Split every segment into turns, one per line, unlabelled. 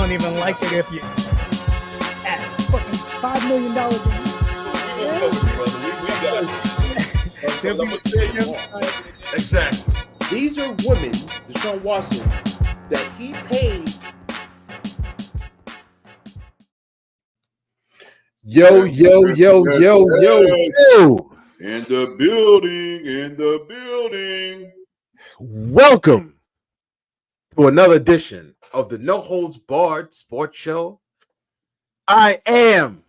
don't even like it if you at fucking $5 million a year.
Exactly.
These are women, Deshaun Watson, that he paid.
Yo.
In the building.
Welcome to another edition of the No Holds Barred Sports Show. I am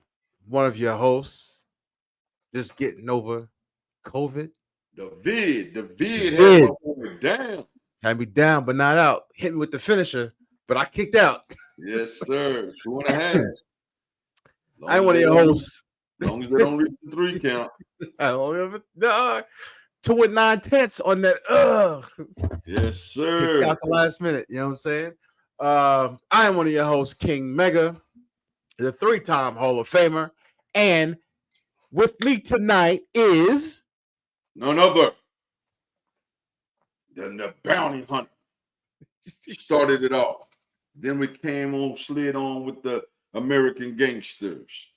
one of your hosts, just getting over COVID.
The vid
vid.
Had
me down, but not out. Hit me with the finisher, but I kicked out.
Yes, sir. 2.5.
I ain't one of your hosts.
As long as they don't reach the 3 count.
I don't have 2 9/10 on that.
Yes, sir.
Out the last minute. You know what I'm saying? I am one of your hosts, King Mega, the 3-time Hall of Famer. And with me tonight is
none other than the bounty hunter. Started it off. Then we slid on with the American gangsters.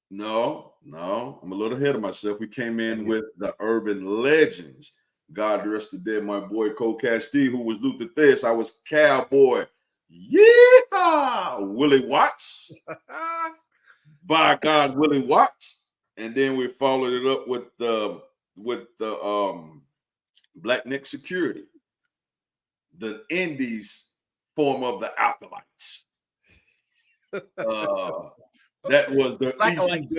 No, I'm a little ahead of myself. We came in with the urban legends. God rest the dead, my boy Cole Cash D, who was Luther This. I was Cowboy. Yeah, Willie Watts. By God, Willie Watts. And then we followed it up with the Black Neck Security, the Indies form of the Alkalites. That was the Blackalites.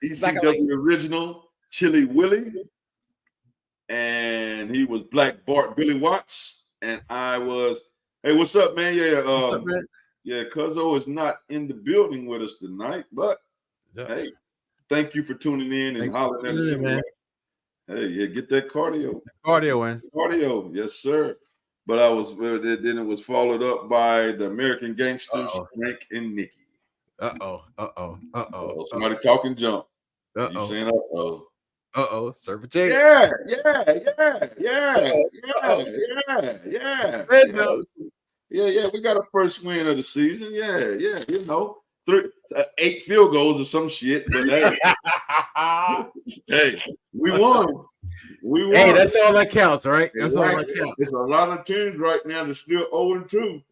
ECW original Chili Willie, and he was Black Bart Billy Watts, and I was. Hey, what's up, man? Yeah,
what's up, man?
Yeah, Cuzzo is not in the building with us tonight, but hey, thank you for tuning in and hollering at us, man. Hey, yeah, get that cardio. Cardio, yes, sir. But then it was followed up by the American Gangsters, Frank and Nikki. Somebody talking junk. You saying
Server J.
Yeah. Yeah. We got a first win of the season. Yeah. You know, 8 field goals or some shit. But hey, we won.
Hey, that's all that counts, right? That's all that counts.
There's a lot of teams right now that's still 0-2.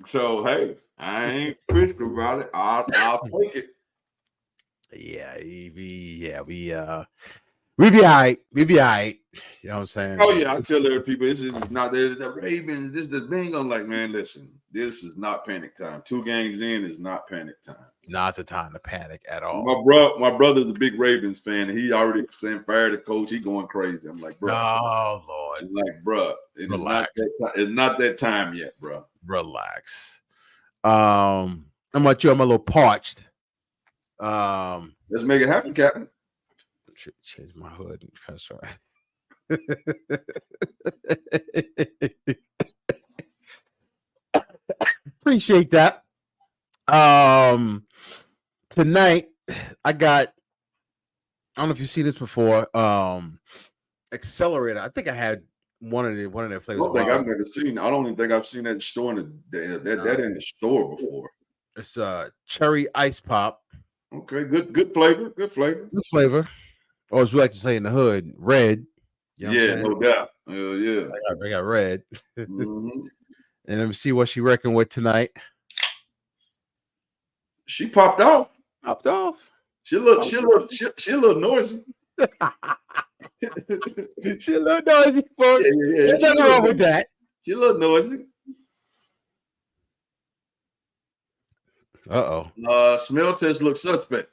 So hey, I ain't pissed about it. I'll take it.
Yeah, we be all right. We be all right. You know what I'm saying?
Oh yeah, I tell other people this is not the Ravens. This is the bingo. I'm like, man, listen, this is not panic time. 2 games in is not panic time.
Not the time to panic at all.
My brother's a big Ravens fan, and he already saying fire the coach. He going crazy. I'm like, bro.
Oh Lord.
I'm like, bro,
Relax.
It's not that time yet, bro.
Relax. I'm like you. I'm a little parched.
Let's make it happen, Captain.
Change my hood. That's right. Appreciate that. Tonight I don't know if you've seen this before. Accelerator. I think I had one of their flavors.
I don't think I've never seen. I don't even think I've seen that in store that in the store before.
It's cherry ice pop.
Okay, good flavor. Good flavor.
Or as we like to say in the hood, red.
You know no doubt. Yeah.
I got red.
Mm-hmm.
And let me see what she reckoned with tonight.
She popped off. She a little noisy.
She a little noisy, folks.
Yeah.
There's nothing wrong with that.
She a little noisy. Smell test looks suspect.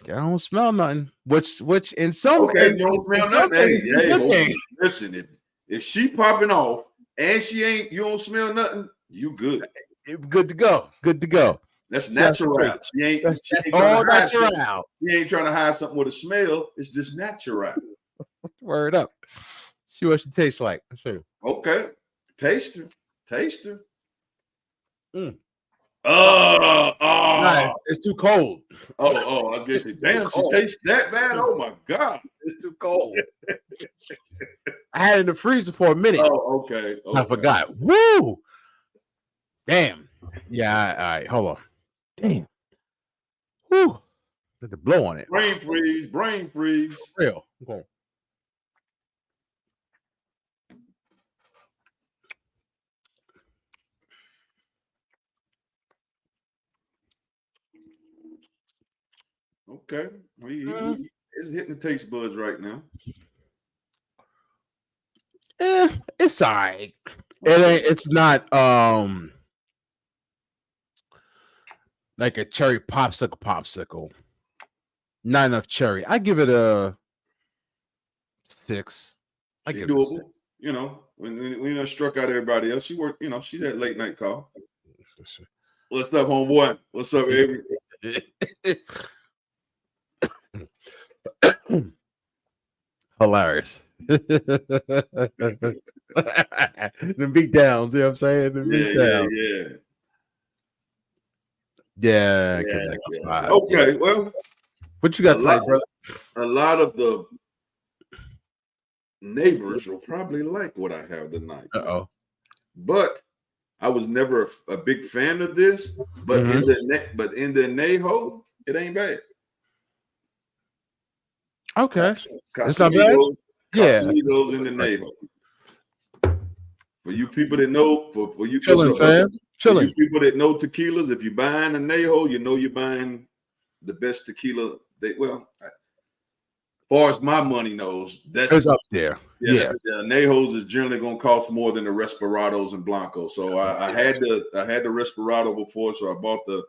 I don't smell nothing. Which in some
you don't smell nothing. Hey, listen, if she popping off and you don't smell nothing, you good.
Good to go.
That's natural. She ain't trying to hide something with a smell. It's just natural.
Word up. See what she tastes like. Let's see.
Okay. Taste her.
Nah, it's too cold.
I guess it. Damn, she tastes that bad. Oh my God,
it's too cold. I had it in the freezer for a minute.
Oh, okay.
I forgot. Woo! Damn. Yeah. All right. Hold on. Damn. Woo! Let the blow on it.
Brain freeze. Brain freeze.
For real. Okay.
Okay. It's hitting the taste buds right now.
It's all right. It's not like a cherry popsicle. Not enough cherry. I give it a 6. I give it a 6.
Doable. You know, when struck out everybody else, she worked, she had late night call. What's up, homeboy? What's up, Avery?
Hilarious. The beat downs, you know what I'm saying? The beat downs. Yeah.
Okay, well,
what you got tonight, brother?
A lot of the neighbors will probably like what I have tonight. But I was never a big fan of this. But in the Neho, it ain't bad.
Okay, it's not bad.
Casamigos in the Neho. For you people that know, for you
chilling, fam. Chilling.
For you people that know tequilas, if you're buying a Neho, you know you're buying the best tequila. As far as my money knows, that's
up there. Yeah.
Nejos is generally going to cost more than the Resperados and Blancos. So I had the Resperado before, so I bought the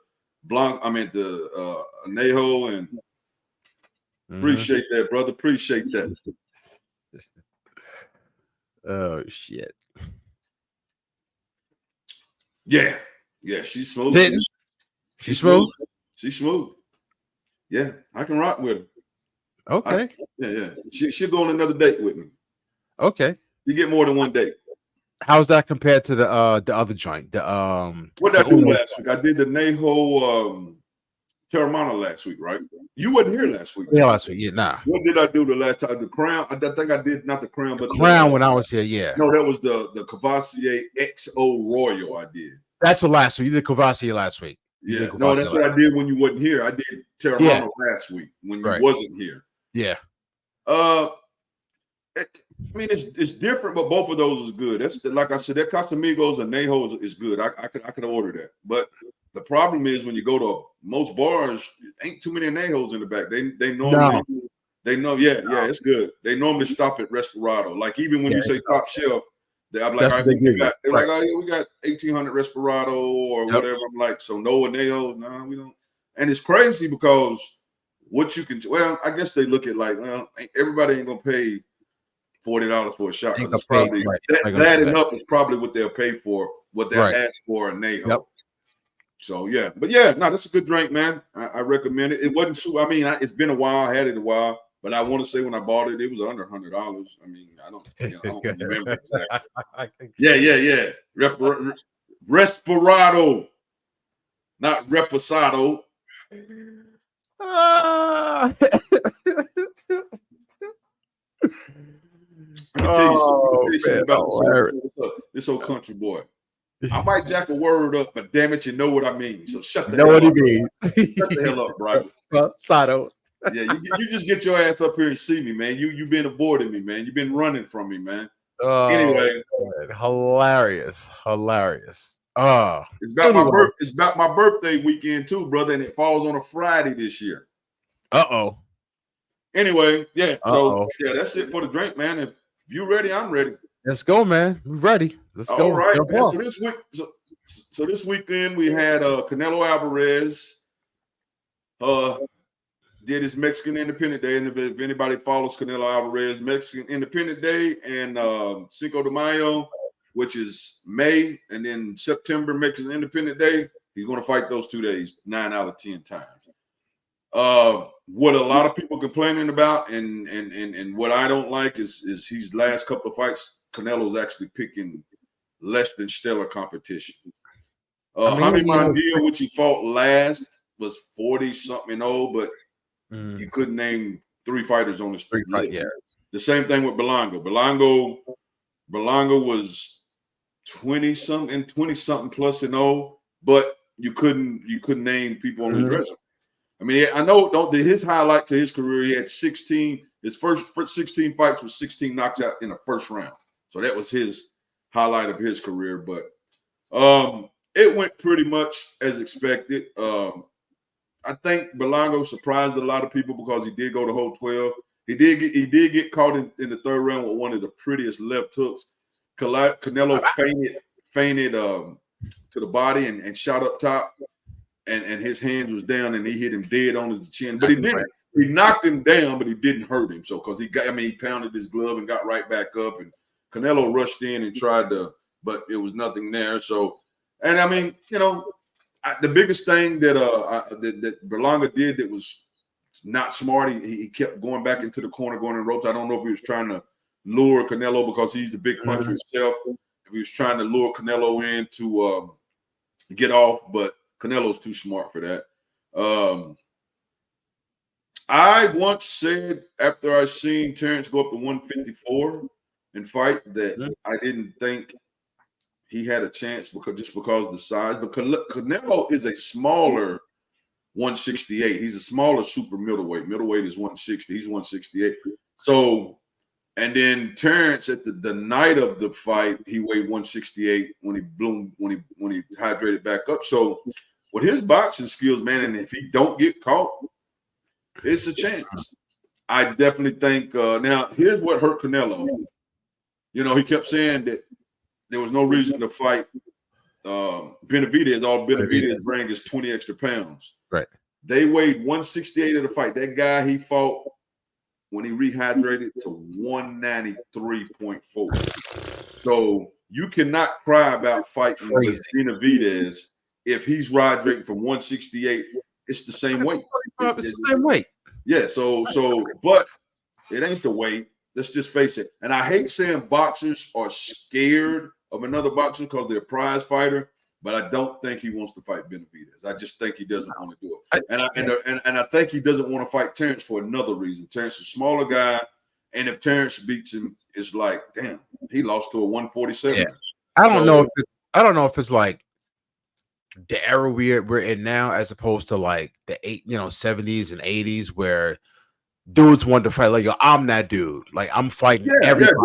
the Nejo, and appreciate that, brother. Appreciate that.
Oh shit.
Yeah, she's smooth.
She's smooth.
She's smooth. Yeah, I can rock with her.
Okay.
She'll go on another date with me.
Okay.
You get more than one date.
How's that compared to the other joint?
What did I do last week? I did the Nejo Terramana last week, right? You wasn't here last week.
Yeah, last week. Yeah, nah.
What did I do the last time? The Crown. I think I did not the Crown, but
the Crown when I was here. Yeah.
No, that was the Cavassier XO Royal. I did.
That's what last week. You did Cavassier last week.
Yeah. No, that's what I did when you wasn't here. I did Terramana last week when you wasn't here.
Yeah.
It's different, but both of those is good. That's like I said, that Casamigos and Nejo is good. I could order that. But the problem is when you go to most bars, ain't too many Nejos in the back. They normally it's good. They normally stop at Resperado. Like even when you say top shelf, I'm like, what you got? They're like, oh yeah, we got 1800 Resperado or whatever. I'm like, so no Nejo, no, we don't. And it's crazy because what you can, I guess they look at like, everybody ain't gonna pay $40 for a shot. It's probably that and up is probably what they'll pay for what they ask for a Nejo. Yep. So that's a good drink, man. I recommend it. It wasn't super. It's been a while. I had it a while, but I want to say when I bought it, it was under $100. I don't remember exactly. Yeah. Resperado, not Reposado. Let me tell you something about this old country boy. I might jack a word up, but damn it, you know what I mean. So shut the hell up. Shut the hell up, Bryce.
Sato.
Yeah, you just get your ass up here and see me, man. You've been avoiding me, man. You've been running from me, man. Anyway,
hilarious.
It's about my birthday weekend too, brother, and it falls on a Friday this year. Anyway, so that's it for the drink, man. If you ready, I'm ready.
Let's go, man. We're ready. Let's go.
All right. So this weekend we had Canelo Alvarez did his Mexican Independent Day, and if anybody follows Canelo Alvarez, Mexican Independent Day and Cinco de Mayo, which is May, and then September Mexican Independent Day, he's going to fight those 2 days 9 out of 10 times. What a lot of people complaining about, and what I don't like is his last couple of fights, Canelo's actually picking less than stellar competition. Jaime Munguia, which he fought last, was 40-something old, but you couldn't name 3 fighters on his list. The same thing with Berlanga. Berlanga was 20-something plus and all, but you couldn't name people on his resume. I mean, I know his highlight to his career, he had 16. His first 16 fights was 16 knocked out in the first round. So that was his highlight of his career. But it went pretty much as expected. I think Berlanga surprised a lot of people because he did go to hole 12. He did get caught in the third round with one of the prettiest left hooks. Canelo fainted to the body and shot up top, and his hands was down, and he hit him dead on his chin. But he didn't. He knocked him down, but he didn't hurt him. So because he pounded his glove and got right back up, and Canelo rushed in and tried to, but it was nothing there. So, and I mean, the biggest thing that Berlanga did that was not smart, he kept going back into the corner, going in ropes. I don't know if he was trying to lure Canelo because he's the big puncher himself. If he was trying to lure Canelo in to get off, but Canelo's too smart for that. I once said after I seen Terrence go up to 154 and fight that I didn't think he had a chance because of the size. But Canelo is a smaller 168. He's a smaller super middleweight. Middleweight is 160. He's 168. So, and then Terrence at the night of the fight, he weighed 168 when he hydrated back up. So, with his boxing skills, man, and if he don't get caught, it's a chance. I definitely think. Now, here's what hurt Canelo. He kept saying that there was no reason to fight Benavidez. All Benavidez bring is 20 extra pounds.
Right.
They weighed 168 at the fight. That guy he fought when he rehydrated to 193.4. So you cannot cry about fighting with Benavidez if he's hydrating from 168. It's the same weight.
It's the same weight.
Yeah. So, but it ain't the weight. Let's just face it. And I hate saying boxers are scared of another boxer because they're a prize fighter, but I don't think he wants to fight Benavidez. I just think he doesn't want to do it. And I think he doesn't want to fight Terrence for another reason. Terrence is a smaller guy, and if Terrence beats him, it's like, damn, he lost to a 147.
Yeah. I don't know if it's like the era we're in now as opposed to like the 70s and 80s where dudes wanted to fight like, yo, I'm that dude. Like, I'm fighting everybody.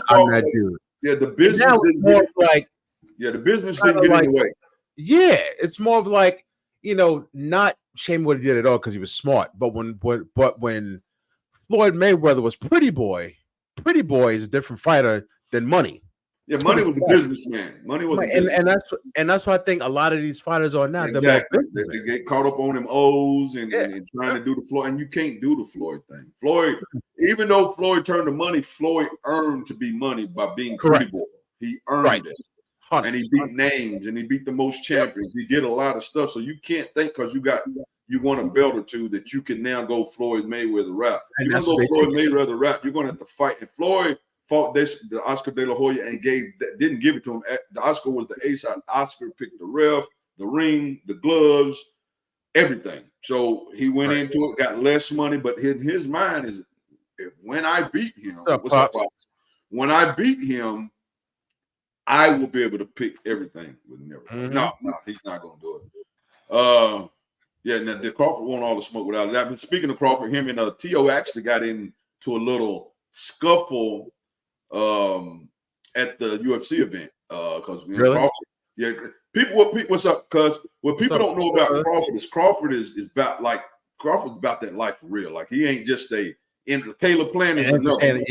I'm that dude.
Yeah, the business didn't
more like,
the business didn't get in the way.
Yeah, it's more of like, not shame what he did at all because he was smart. But when Floyd Mayweather was Pretty Boy is a different fighter than Money.
Yeah, Money was a businessman. Money was,
and that's what I think a lot of these fighters are now.
Exactly. They get caught up on them O's and trying to do the Floyd, and you can't do the Floyd thing. Floyd, even though Floyd turned to Money, Floyd earned to be Money by being Pretty Boy. He earned it, and he beat names, and he beat the most champions. He did a lot of stuff, so you can't think because you won a belt or two that you can now go Floyd Mayweather route. You're gonna go Floyd Mayweather route. You're gonna have to fight, and Floyd fought the Oscar De La Hoya and didn't give it to him. The Oscar was the ace. Oscar picked the ref, the ring, the gloves, everything. So he went into it, got less money, but in his mind is, when I beat him, when I beat him, I will be able to pick everything with him. No, he's not going to do it. Now the Crawford won all the smoke without that. But speaking of Crawford, him and T.O. actually got into a little scuffle at the UFC event because Crawford, what's up? Because what people don't know about Crawford is about that life for real. Like, he ain't just Caleb Plant is another.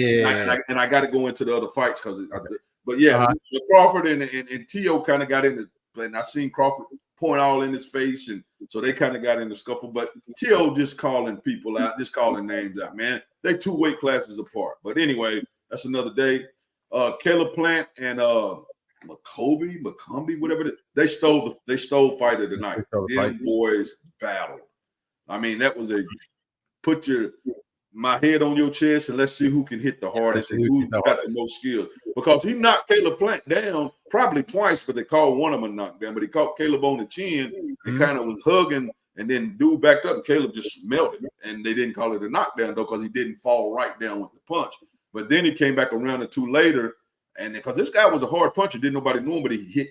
And I got to go into the other fights the Crawford and T.O. kind of got into, and I seen Crawford point all in his face, and so they kind of got in the scuffle. But T.O. just calling people out, just calling names out, man. They 2 weight classes apart. But anyway, that's another day. Caleb Plant and McCombie, whatever it is, they stole fight of the night. Them boys battled. I mean, that was put my head on your chest and let's see who can hit the hardest and who's got the most skills. Because he knocked Caleb Plant down probably twice, but they called one of them a knockdown. But he caught Caleb on the chin and kind of was hugging, and then dude backed up and Caleb just melted. And they didn't call it a knockdown though because he didn't fall right down with the punch. But then he came back a round or two later, and because this guy was a hard puncher, didn't nobody know him, but he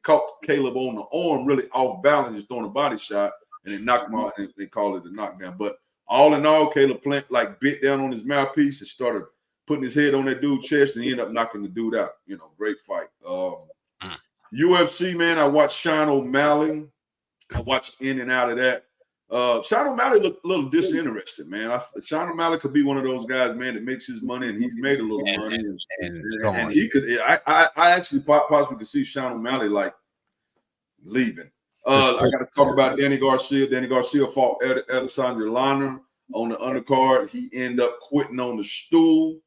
caught Caleb on the arm really off balance, just throwing a body shot, and it knocked him out, and they call it a knockdown. But all in all, Caleb Plant bit down on his mouthpiece and started putting his head on that dude's chest, and he ended up knocking the dude out. Great fight. UFC, man, I watched Sean O'Malley. I watched in and out of that. Sean O'Malley looked a little disinterested, man. Sean O'Malley could be one of those guys, man, that makes his money, and he's made a little money, and he could. I actually possibly could see Sean O'Malley leaving. I got to talk about Danny Garcia. Danny Garcia fought Adesanya Lana on the undercard. He ended up quitting on the stool.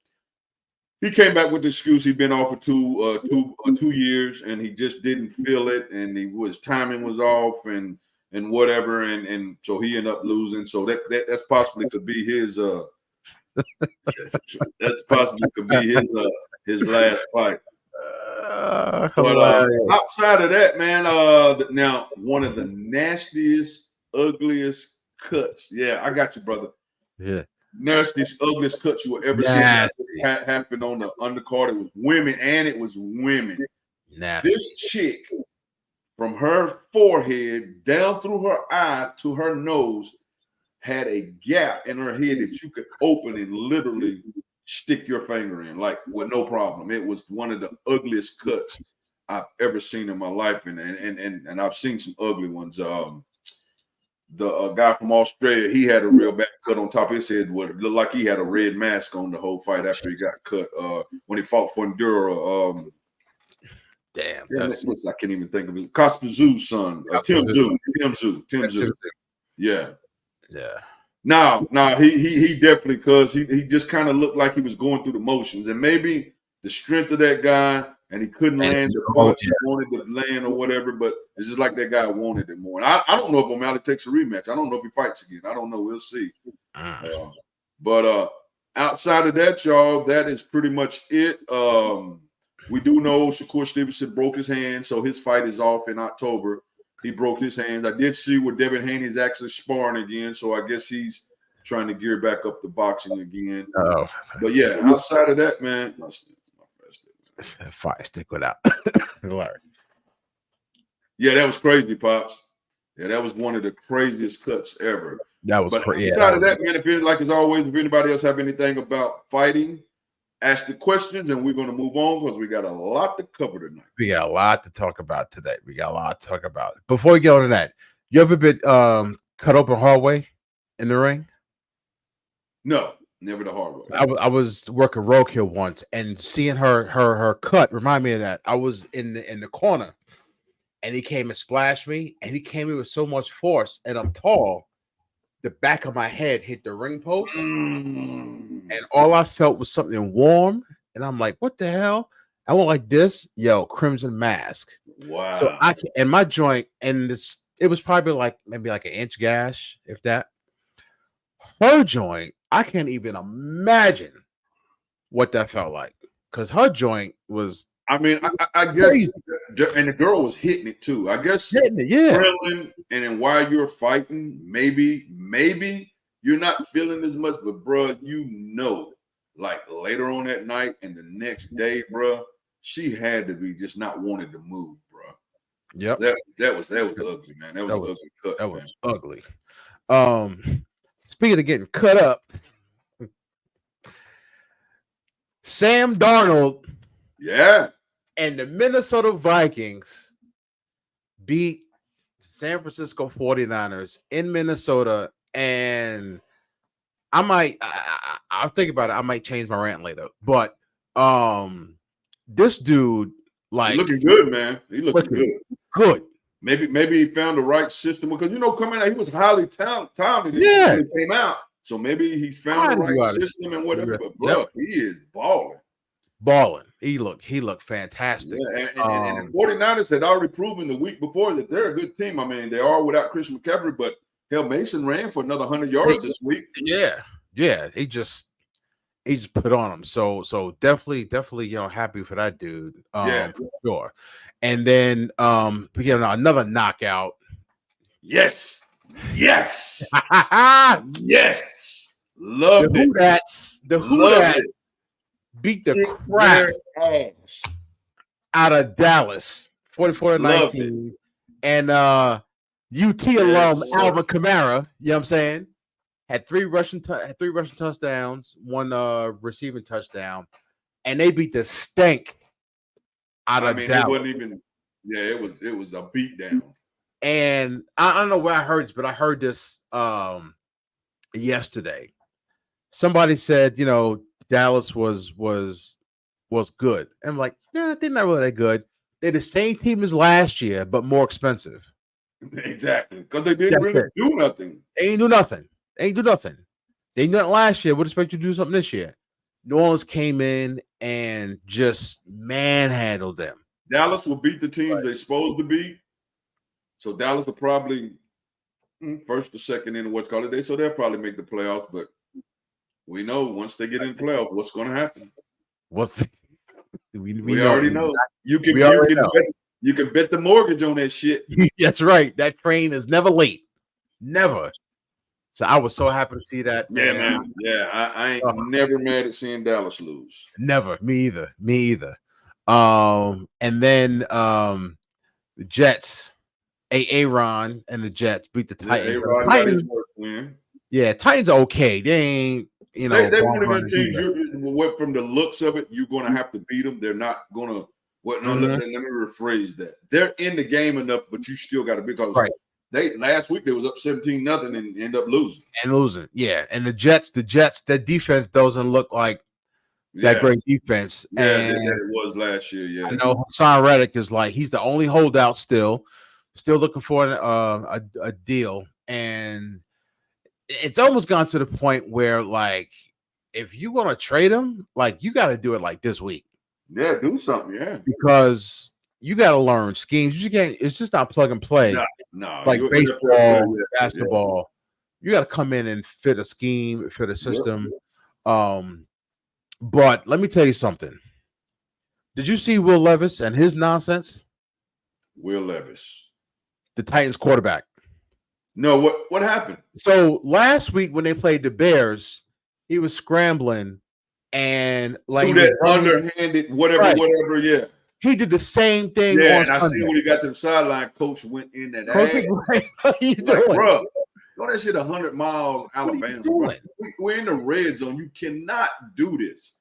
He came back with the excuse he'd been off for 2 years, and he just didn't feel it, and his timing was off, and whatever, and so he ended up losing. So that's possibly could be his that's possibly could be his last fight. But outside of that, man, now one of the nastiest, ugliest cuts. Yeah, I got you, brother.
Yeah.
Nastiest, ugliest cuts you will ever see happen on the undercard. It was women, and it was women.
Nasty.
This chick, from her forehead down through her eye to her nose, had a gap in her head that you could open and literally stick your finger in, with no problem. It was one of the ugliest cuts I've ever seen in my life, and I've seen some ugly ones. The guy from Australia, he had a real bad cut on top of his head. What looked like he had a red mask on the whole fight after he got cut. When he fought for Enduro.
Damn,
I can't even think of it. Costa Zoo's son, Tim Zhu. Yeah. No, he definitely, because he just kind of looked like he was going through the motions, and maybe the strength of that guy, and he couldn't land the punch he wanted to land or whatever, but it's just like that guy wanted it more. And I don't know if O'Malley takes a rematch. I don't know if he fights again. I don't know. We'll see. But outside of that, y'all, that is pretty much it. We do know Shakur Stevenson broke his hand, so his fight is off in October. He broke his hands. I did see where Devin Haney is actually sparring again, so I guess he's trying to gear back up to boxing again. But yeah, outside of that, man,
fire stick without.
Yeah, that was crazy, Pops. Yeah, that was one of the craziest cuts ever.
That was crazy.
Outside of that, man, as always, if anybody else have anything about fighting, ask the questions, and we're going to move on because we got a lot to cover tonight.
We got a lot to talk about today. Before we get on to that, you ever been cut open hard way in the ring?
No, never the hard way.
I was working roadkill once, and seeing her cut reminded me of that. I was in the corner, and he came and splashed me, and he came in with so much force, and I'm tall. The back of my head hit the ring post, and all I felt was something warm, and I'm like, "What the hell?" I went like this, Crimson Mask.
Wow.
So and my joint, and it was probably maybe an inch gash, if that. Her joint, I can't even imagine what that felt like, because her joint was.
I mean, I guess, and the girl was hitting it too. I guess
hitting it, yeah.
Thrilling, and then while you're fighting, maybe you're not feeling as much, but bro, later on that night and the next day, bro, she had to be just not wanting to move, bro.
Yep.
That was ugly, man. That was an ugly cut.
That was ugly. Speaking of getting cut up, Sam Darnold.
Yeah.
And the Minnesota Vikings beat San Francisco 49ers in Minnesota. And I'll think about it. I might change my rant later. But this dude,
he's looking good, man. He looking good.
Good.
Maybe he found the right system, because coming out, he was highly talented.
Yeah,
when he came out. So maybe he's found the right system and whatever. But bro, he is balling. He looked fantastic. Yeah, and the 49ers had already proven the week before that they're a good team. I mean, they are without Christian McCaffrey, but hell, Mason ran for another 100 yards this week.
Yeah. He just put on him. So definitely, happy for that dude. For sure. And then another knockout.
Yes. Yes. Loved it.
The Who Dats. beat the
Kick
crap
their ass.
out of Dallas, 44-19. And UT alum
sir.
Alvin Kamara, you know what I'm saying? Had three rushing touchdowns, one receiving touchdown, and they beat the stank out of Dallas.
It wasn't even. Yeah, it was a beatdown.
And I don't know where I heard this, but I heard this yesterday. Somebody said, Dallas was good. And I'm like, yeah, they're not really that good. They're the same team as last year, but more expensive.
Exactly, because they didn't really do nothing.
They ain't do nothing. They did nothing last year. Would expect you to do something this year. New Orleans came in and just manhandled them.
Dallas will beat the teams they're supposed to beat. So Dallas will probably first or second in what's called it. So they'll probably make the playoffs. But we know once they get in the playoffs, what's going to happen? We already know. You can bet the mortgage on that shit.
That's right. That train is never late. Never. So I was so happy to see that.
Yeah, man. Yeah, I ain't never mad at seeing Dallas lose.
Never. Me either. And then the Jets, Aaron and the Jets beat the Titans.
Yeah, Titans win.
Yeah, Titans are okay. They ain't,
they one of them teams. From the looks of it, you're going to have to beat them. They're not going to. Let me rephrase that. They're in the game enough, but you still got to because last week they was up 17-0 and end up losing.
Yeah. And the Jets, their defense doesn't look like that great defense.
Yeah, and it was last year. Yeah,
I know Hassan Reddick is like he's the only holdout still looking for a deal, and it's almost gone to the point where like if you want to trade him, like you got to do it like this week.
Yeah, do something. Yeah,
because you got to learn schemes. You can't. It's just not plug and play.
No,
like baseball, basketball. Yeah. You got to come in and fit a scheme, fit a system. But let me tell you something. Did you see Will Levis and his nonsense?
Will Levis,
the Titans quarterback.
No, what happened?
So last week when they played the Bears, he was scrambling and like
that underhanded whatever. Yeah,
he did the same thing.
Yeah, and I see when he got to the sideline, coach went in that ass.
How you doing,
bro? Go that shit 100 miles, Alabama. We're in the red zone. You cannot do this.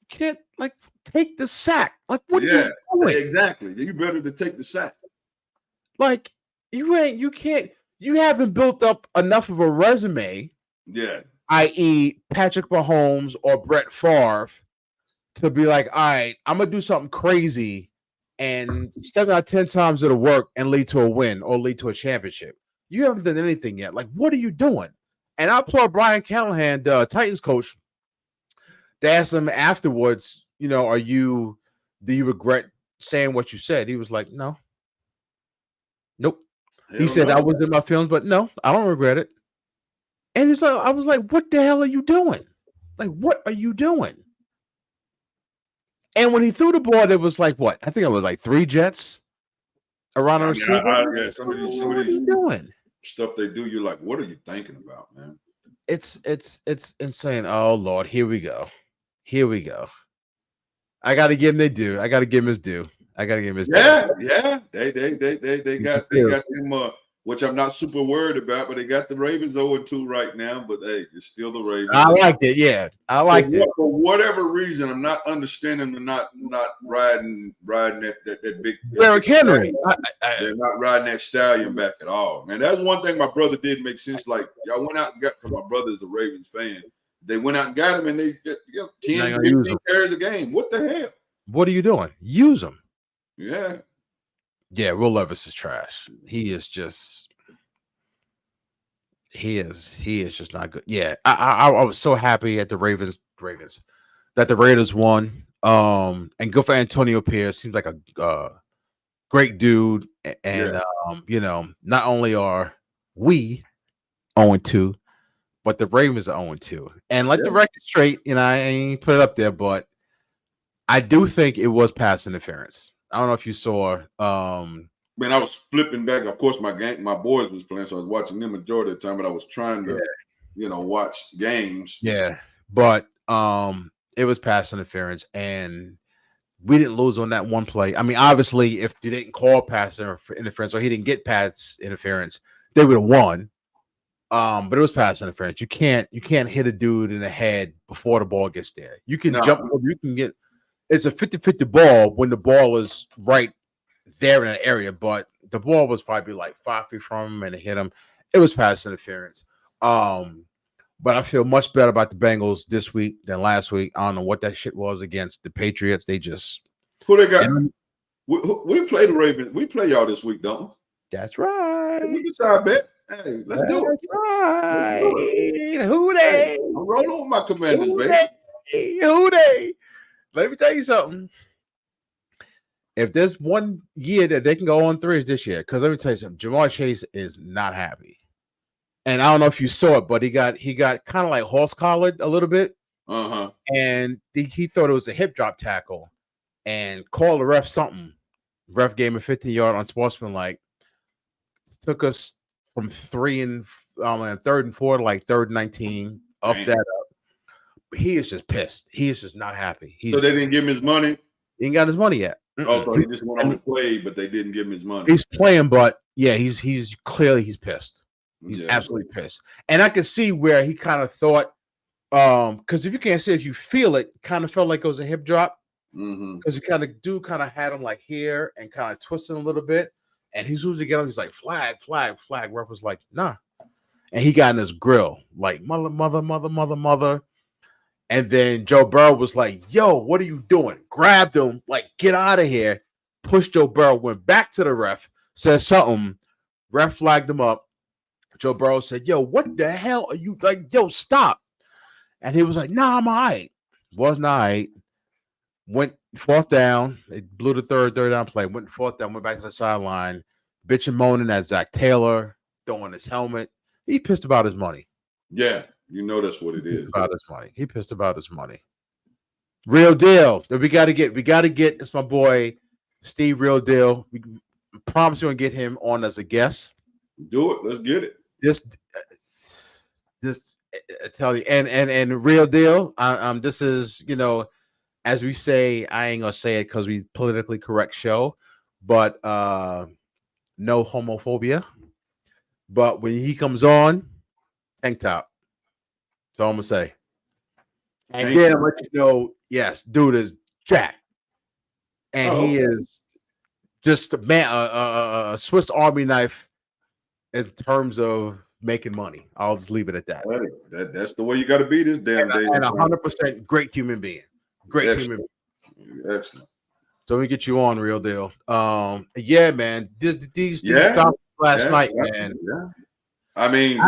You can't take the sack. Like what are you doing?
Exactly. You better to take the sack.
Like you can't. You haven't built up enough of a resume.
Yeah.
I.e., Patrick Mahomes or Brett Favre to be like, all right, I'm gonna do something crazy, and 7 out of 10 times it'll work and lead to a win or lead to a championship. You haven't done anything yet. Like, what are you doing? And I applaud Brian Callahan, the Titans coach. They asked him afterwards, do you regret saying what you said? He was like, no. Nope. He said, I was in my feelings, but no, I don't regret it. And it's like, I was like, what the hell are you doing? Like, what are you doing? And when he threw the ball, there was like, what? I think it was like 3 Jets around the receiver.
Some of these
doing?
Stuff they do, you're like, what are you thinking about, man?
It's insane. Oh, Lord, here we go. I got to give him their due. I got to give him his due.
Yeah. They got them, which I'm not super worried about, but they got the Ravens 0-2 right now. But hey, it's still the Ravens.
I liked it. Yeah, I liked it.
For whatever reason, I'm not understanding them not riding that big
Derrick Henry.
They're not riding that stallion back at all, man. That's one thing my brother did make sense. Like y'all went out and got, because my brother's a Ravens fan. They went out and got him, and they 10, 15 carries a game. What the hell?
What are you doing? Use them.
Yeah.
Yeah, Will Levis is trash. He is just not good. Yeah, I was so happy at the Ravens that the Raiders won. And good for Antonio Pierce. Seems like a great dude. And not only are we 0-2, but the Ravens are 0-2. And let the record straight, I ain't put it up there, but I do think it was pass interference. I don't know if you saw.
Man, I was flipping back. Of course, my boys was playing, so I was watching them majority of the time. But I was trying to, watch games.
Yeah, but It was pass interference, and we didn't lose on that one play. I mean, obviously, if you didn't call pass interference or he didn't get pass interference, they would have won. But it was pass interference. You can't hit a dude in the head before the ball gets there. You can jump. You can get. It's a 50-50 ball when the ball is right there in an area, but the ball was probably like 5 feet from him and it hit him. It was pass interference. But I feel much better about the Bengals this week than last week. I don't know what that shit was against the Patriots. They just
who they got. We play the Ravens. We play y'all this week, don't we?
That's right.
We can side bet. Hey, let's do it.
Right. Who they?
I'm rolling with my Commanders, baby.
Who they? Let me tell you something. If there's one year that they can go on 3 is this year, because let me tell you something. Jamar Chase is not happy. And I don't know if you saw it, but he got kind of like horse collared a little bit. And he thought it was a hip drop tackle and called the ref something. Ref gave him a 15-yard unsportsmanlike. Took us from 3 and 3rd and 4 to like 3rd and 19. Up that up. He is just pissed. He is just not happy.
So they didn't give him his money?
He ain't got his money yet.
Oh, so he just went on to play, but they didn't give him his money.
He's playing, but yeah, he's clearly pissed. He's absolutely pissed. And I can see where he kind of thought, because if you can't say if you feel it, kind of felt like it was a hip drop. Because you kind of had him like here and kind of twisting a little bit. And he's losing again. He's like, flag. Ref was like, nah. And he got in his grill, like, mother. And then Joe Burrow was like, yo, what are you doing? Grabbed him, like, get out of here. Pushed Joe Burrow, went back to the ref, said something. Ref flagged him up. Joe Burrow said, yo, what the hell are you like? Yo, stop. And he was like, nah, I'm all right. Wasn't all right. Went 4th down. They blew the third down play. Went 4th down, went back to the sideline, bitching, moaning at Zach Taylor, throwing his helmet. He pissed about his money.
Yeah, you know that's what it is.
About his money. He pissed about his money. Real deal. We got to get. It's my boy Steve. Real deal. We promise you gonna get him on as a guest.
Do it. Let's get it.
Just I tell you, and real deal. This is, as we say, I ain't gonna say it because we politically correct show, but no homophobia. But when he comes on, tank top. That's all I'm gonna say. And then I'll let you know, yes, dude is jacked. And he is just a Swiss Army knife in terms of making money. I'll just leave it at that.
That's the way you got to be this damn day.
And 100% great human being. Human being.
Excellent.
So we get you on, real deal. Yeah, man. These stopped last night, man.
Yeah. I mean,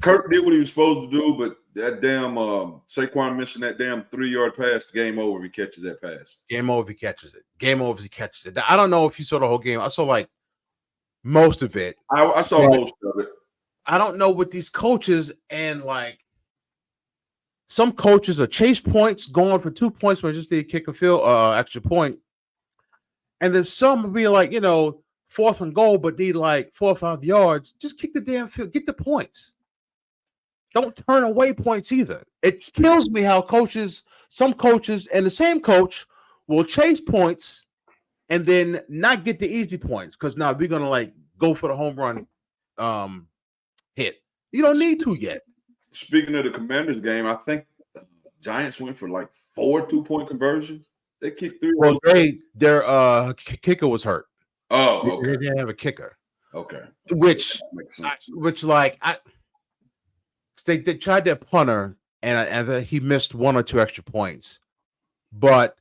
Kirk did what he was supposed to do, but that damn Saquon missing that damn 3-yard pass, game over if he catches that pass.
Game over if he catches it. I don't know if you saw the whole game. I saw like most of it.
I saw most of it.
I don't know what these coaches and like some coaches are chase points going for 2 points when just they kick a field extra point. And then some will be like, 4th and goal, but need like 4 or 5 yards. Just kick the damn field, get the points. Don't turn away points either. It kills me how some coaches and the same coach will chase points and then not get the easy points because now we're gonna like go for the home run hit. You don't need to yet.
Speaking of the Commanders game, I think the Giants went for like 4 2-point conversions. They kicked 3.
Well, their kicker was hurt.
Oh, okay.
They didn't have a kicker.
Okay.
Which they tried their punter and he missed 1 or 2 extra points. But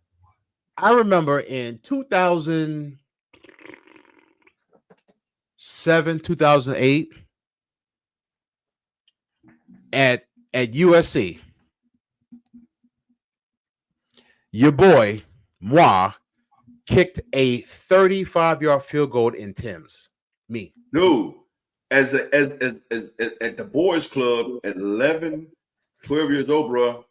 I remember in 2007, 2008 at USC, your boy Moi kicked a 35-yard field goal in Tim's. Me,
dude. As at the boys' club at 11, 12 years old, bro,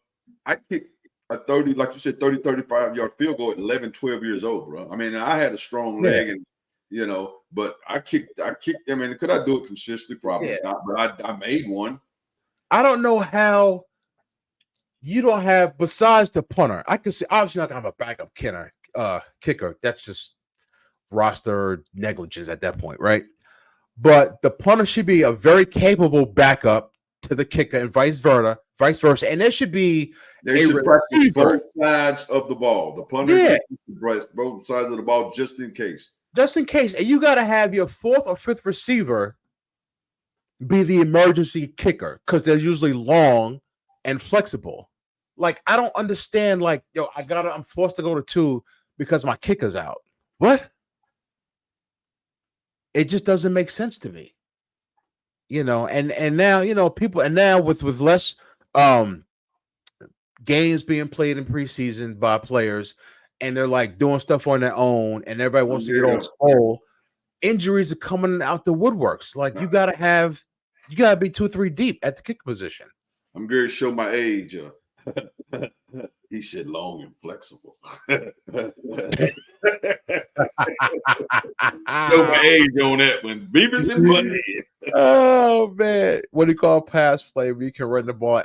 I kicked a 30, like you said, 35-yard field goal at 11, 12 years old, bro. I mean, I had a strong leg, and but I kicked them. And could I do it consistently? Probably not. But I made one.
I don't know how you don't have besides the punter. I can see obviously not gonna have a backup kicker. That's just roster negligence at that point, right? But the punter should be a very capable backup to the kicker, and vice versa. And there should be
They should practice both sides of the ball. The punter both sides of the ball just in case.
Just in case. And you got to have your fourth or fifth receiver be the emergency kicker because they're usually long and flexible. Like, I don't understand, like, I'm forced to go to 2 because my kicker's out. What? It just doesn't make sense to me. And now, people, and now with less games being played in preseason by players, and they're like doing stuff on their own, and everybody wants to get on school. Injuries are coming out the woodworks. Like, you gotta be 2-3 deep at the kick position.
I'm going to show my age. He said long and flexible. Show my age on that one. Beavis and Butthead.
Oh man, what do you call pass play? We can run the ball.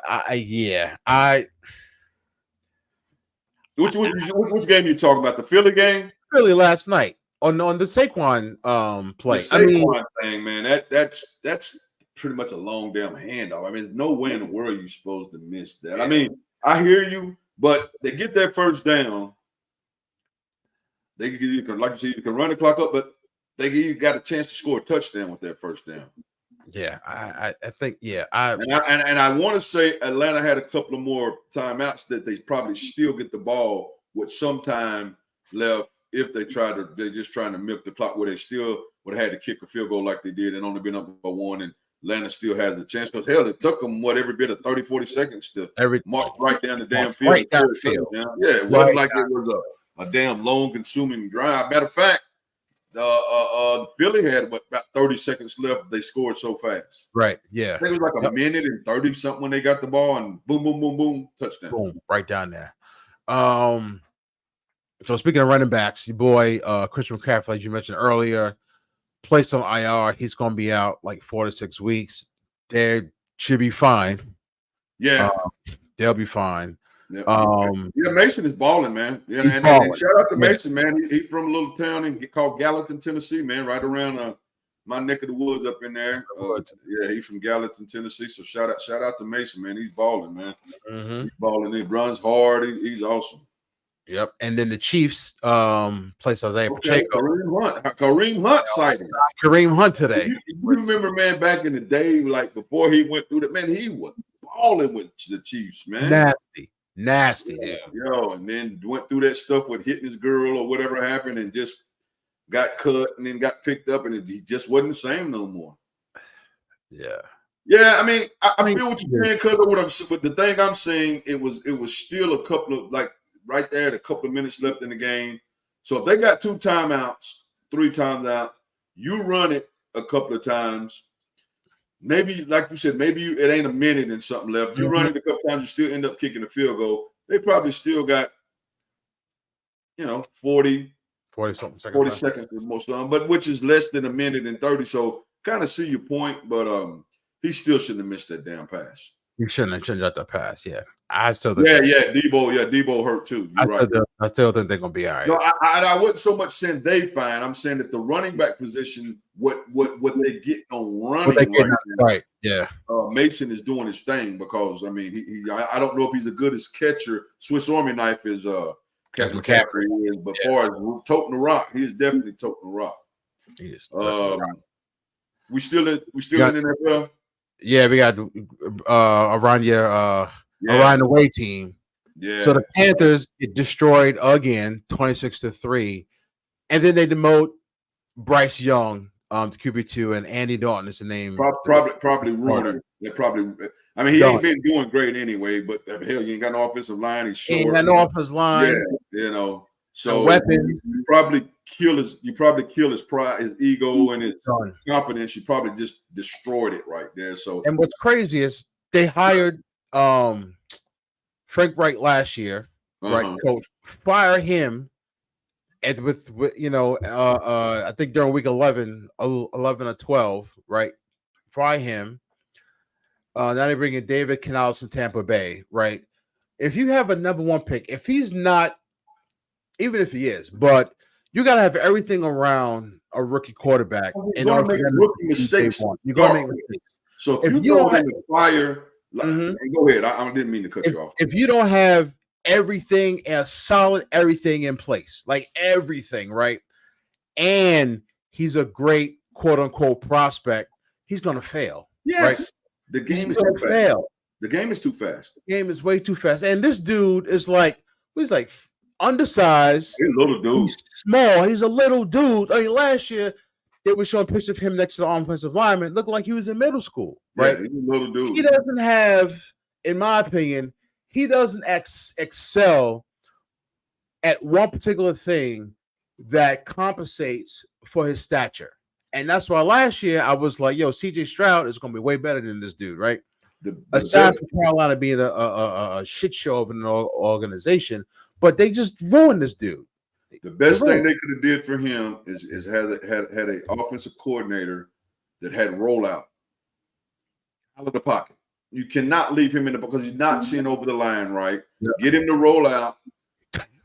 Which game you talking about? The Philly game?
Philly last night on the Saquon play.
The Saquon thing, man. That's pretty much a long damn handoff. I mean, there's no way in the world you're supposed to miss that. I mean, I hear you, but they get that first down. They can, like you said, you can run the clock up, but you got a chance to score a touchdown with that first down.
Yeah, I think, yeah.
And I want to say Atlanta had a couple of more timeouts that they probably still get the ball with some time left if they're just trying to milk the clock where they still would have had to kick a field goal like they did and only been up by 1, and Atlanta still has the chance because hell, it took them every bit of 30-40 seconds to march right down the damn field.
Right down the field.
Yeah, it wasn't like it was a damn long consuming drive. Matter of fact, Philly had about 30 seconds left. They scored so fast.
Right. Yeah.
I think it was like a minute and 30 something when they got the ball, and boom, boom, boom, boom, touchdown.
Boom, right down there. So speaking of running backs, your boy Christian McCaffrey, like you mentioned earlier, placed on IR. He's going to be out like 4 to 6 weeks. They should be fine.
Yeah,
they'll be fine.
Yeah, Mason is balling, man. Yeah, and shout out to Mason, man. He's from a little town called Gallatin, Tennessee, man, right around my neck of the woods up in there. Yeah, he's from Gallatin, Tennessee. So shout out to Mason, man. He's balling, man.
Mm-hmm.
He's balling. He runs hard. He's awesome.
Yep. And then the Chiefs placed Isaiah Pacheco.
Kareem Hunt sighting.
Kareem Hunt today.
You remember, man, back in the day, like before he went through that, man, he was balling with the Chiefs, man. Nasty, dude. Yo, and then went through that stuff with hitting his girl or whatever happened and just got cut and then got picked up and he just wasn't the same no more.
Yeah.
Yeah, I mean, I feel what you're saying, because but the thing I'm saying, it was still a couple of, like, right there, a couple of minutes left in the game. So if they got 2 timeouts, 3 timeouts, you run it a couple of times. Maybe, like you said, it ain't a minute and something left. You run it a couple times, you still end up kicking a field goal. They probably still got, 40 seconds is most of them, but which is less than a minute and 30. So kind of see your point, but he still shouldn't have missed that damn pass.
You shouldn't have got the pass. Yeah, I still think.
Debo hurt too.
I still think they're gonna be all right.
No, I wasn't so much saying they fine. I'm saying that the running back position, what they get on running,
right? Yeah.
Mason is doing his thing because I mean, I don't know if he's as good as catcher. Swiss Army knife is McCaffrey is, but far as toting the rock, he is definitely toting the rock.
He is.
We still in the NFL.
Yeah, we got around the way team.
Yeah.
So the Panthers get destroyed again, 26-3, and then they demote Bryce Young to QB2, and Andy Dalton is the name.
Probably ruined him. They probably. I mean, he ain't been doing great anyway. But hell, you ain't got no offensive line. He's short.
He ain't got no offensive line.
Yeah, So
weapons.
You probably kill his pride, his ego, and his confidence. You probably just destroyed it right there. So,
and what's crazy is they hired Frank Wright last year, right? Coach, fire him, and with I think during week 11 or 12, right? Fire him. Now they bring in David Canales from Tampa Bay, right? if you have a number one pick, if he's not, even if he is, but you got to have everything around a rookie quarterback in order for
make
them
rookie
to
mistakes.
you're going to make mistakes.
So
If
you
you
throw
don't
him in the fire, go ahead. I didn't mean to cut you off.
if you don't have everything as solid, everything in place, like everything, right? And he's a great quote unquote prospect, he's going to fail.
Yes,
right?
The game
He's
is
going
too
to
fast.
fail.
The game is too fast.
The game is way too fast. And this dude is like, he's like undersized.
He's a little dude.
He's small. He's a little dude. I mean, last year they were showing pictures of him next to the offensive lineman. Looked like he was in middle school, right?
Yeah, he's a little dude.
He doesn't have, in my opinion, he doesn't excel at one particular thing that compensates for his stature. And that's why last year I was like, yo, CJ Stroud is going to be way better than this dude, right? Aside from Carolina being a shit show of an organization, but they just ruined this dude.
The best thing they could have did for him is had an offensive coordinator that had rollout out of the pocket. You cannot leave him in the because he's not seeing over the line, right? Yep. Get him to roll out.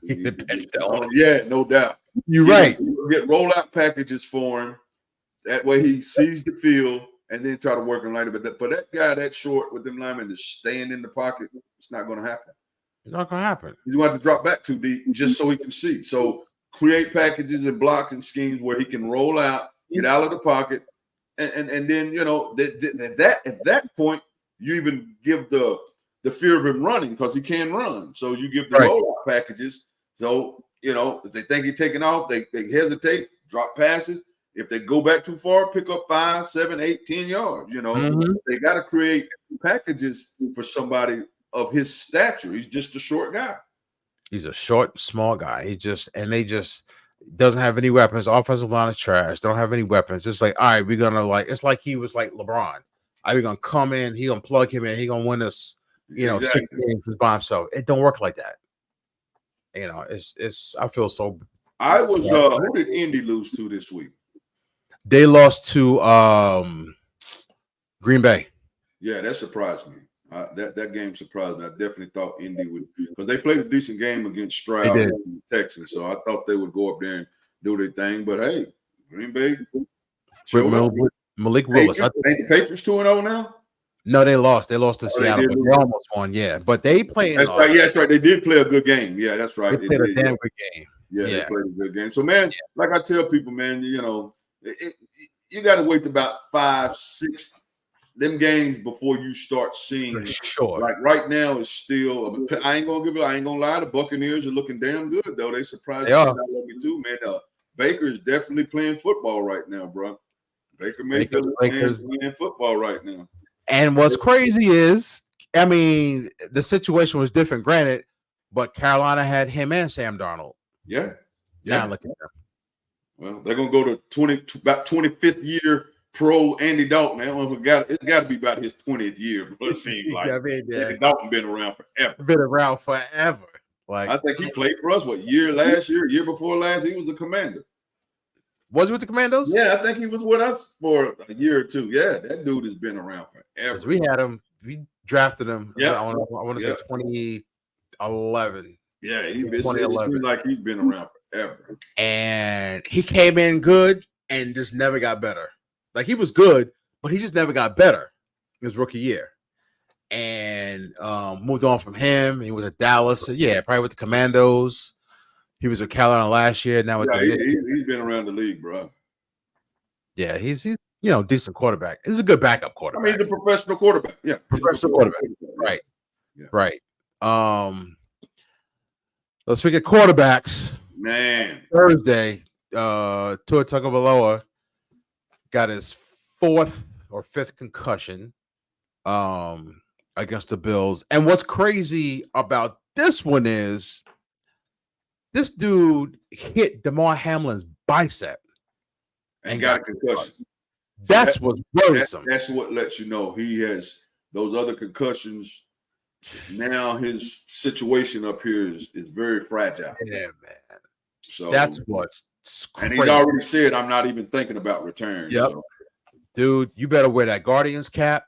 Yeah, no doubt.
You're right.
Get rollout packages for him. That way he sees the field and then try to work him later. But for that guy that short with them linemen just staying in the pocket, it's not going to happen.
It's not going to happen.
He's going to have to drop back too deep just so he can see. So create packages and blocks and schemes where he can roll out, get out of the pocket, and then at that point you even give the fear of him running because he can run. So you give the rollout packages. So if they think he's taking off, they hesitate, drop passes. If they go back too far, pick up 5, 7, 8, 10 yards. They got to create packages for somebody of his stature. He's just a short guy.
He's a short, small guy. They just doesn't have any weapons. Offensive line is trash. They don't have any weapons. It's like, all right, we're gonna it's like he was like LeBron. We're gonna come in, he gonna plug him in, he gonna win us, 6 games by himself. It don't work like that. It's I feel so.
I was who did Indy lose to this week?
They lost to Green Bay.
Yeah, that surprised me. That game surprised me. I definitely thought Indy would, because they played a decent game against Stroud and the Texans. So I thought they would go up there and do their thing. But hey, Green Bay.
Malik Willis.
Ain't the Patriots 2-0 now?
No, they lost. They lost to Seattle. But they almost won, yeah. But they played.
That's right. Yeah, that's right. They did play a good game. Yeah, that's right.
They played a damn good game.
Yeah, they played a good game. So, man, like I tell people, man, you got to wait about 5, 6 them games before you start seeing.
Sure.
Like right now, it's still. I ain't gonna lie. The Buccaneers are looking damn good though. They surprised me too, man. Baker is definitely playing football right now, bro. Baker Mayfield is playing football right now.
And what's crazy is, I mean, the situation was different, granted, but Carolina had him and Sam Darnold.
Yeah.
Now look at them.
Well, they're gonna go to about 25th year pro Andy Dalton. It's got to be about his 20th year. But it seems like Andy Dalton been around forever. Like I think he played for us. Last year before last, he was a Commander.
Was he with the Commandos?
Yeah, I think he was with us for a year or two. Yeah, that dude has been around forever.
We had him. We drafted him. Yeah, I want to say 2011.
Yeah, it seems like he's been around forever.
And he came in good and just never got better. Like he was good, but he just never got better his rookie year. And moved on from him. He was at Dallas. Probably with the Commandos. He was with Carolina last year. Now
he's been around the league, bro.
Yeah, he's decent quarterback. He's a good backup quarterback.
I mean, he's a professional quarterback. Yeah,
professional quarterback. Right. Yeah. Right. Let's speak of quarterbacks.
Man,
Thursday, Tua Tagovailoa got his 4th or 5th concussion against the Bills. And what's crazy about this one is this dude hit Damar Hamlin's bicep
and got a concussion.
That's what's worrisome.
That's what lets you know he has those other concussions. Now his situation up here is very fragile.
Yeah, man.
So
that's what's crazy.
And he's already said, I'm not even thinking about return.
Yep. So. Dude, you better wear that Guardians cap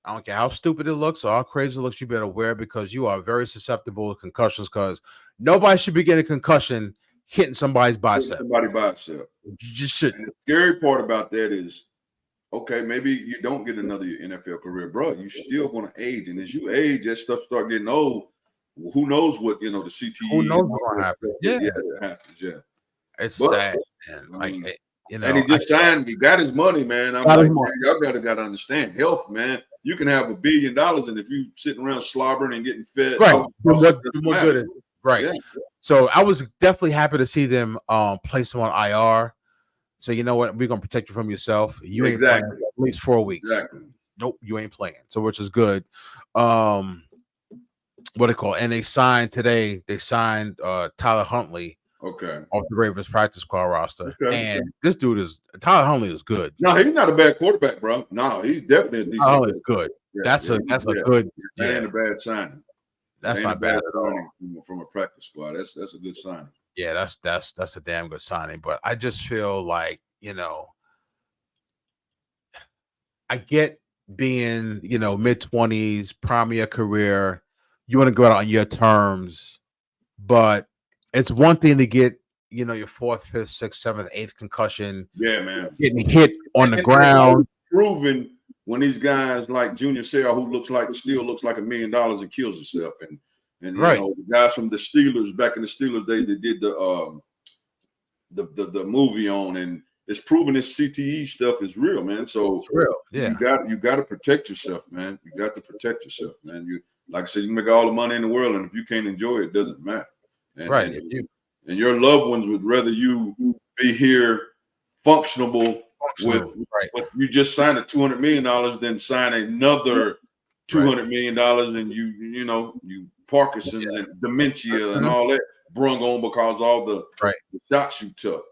I don't care how stupid it looks or how crazy it looks, you better wear it because you are very susceptible to concussions because nobody should be getting a concussion hitting somebody's bicep.
Somebody by itself.
You just shouldn't.
And the scary part about that is, okay, maybe you don't get another NFL career, bro. You're still going to age, and as you age, that stuff start getting old. Who knows what the CTE?
Who knows what's gonna happen? Yeah,
it happens. Yeah,
it's
but,
sad, man. Like
and he just signed. He got his money, man. I'm like, man, y'all gotta understand health, man. You can have $1 billion, and if you sitting around slobbering and getting fed,
right? What good? Right.
Yeah.
So I was definitely happy to see them place him on IR. So you know what? We're gonna protect you from yourself. You ain't playing for at least 4 weeks.
Exactly.
Nope, you ain't playing. So which is good. What they call? And they signed today. They signed Tyler Huntley.
Okay.
Off the Ravens practice squad roster. Okay. And this dude Tyler Huntley is good.
No, he's not a bad quarterback, bro. No, he's definitely a decent.
Tyler Huntley is good. Yeah, that's a good.
That ain't a bad signing.
That's not bad
from a practice squad. That's a good signing.
Yeah, that's a damn good signing. But I just feel like, I get being, mid-20s, prime of your career. You want to go out on your terms, but it's one thing to get, your 4th, 5th, 6th, 7th, 8th concussion.
Yeah, man.
Getting hit on the ground.
Proven when these guys like Junior Seau, who still looks like $1 million and kills himself. And
right.
The guys from the Steelers, back in the Steelers days, they did the movie on, and it's proven this CTE stuff is real, man. So
it's real. Yeah.
You got to protect yourself, man. You got to protect yourself, man. You, like I said, you can make all the money in the world, and if you can't enjoy it doesn't matter.
Right.
And your loved ones would rather you be here functional with you just signed a $200 million than sign another $200 million, and you Parkinson's and dementia and all that brung on because of all the shots you took.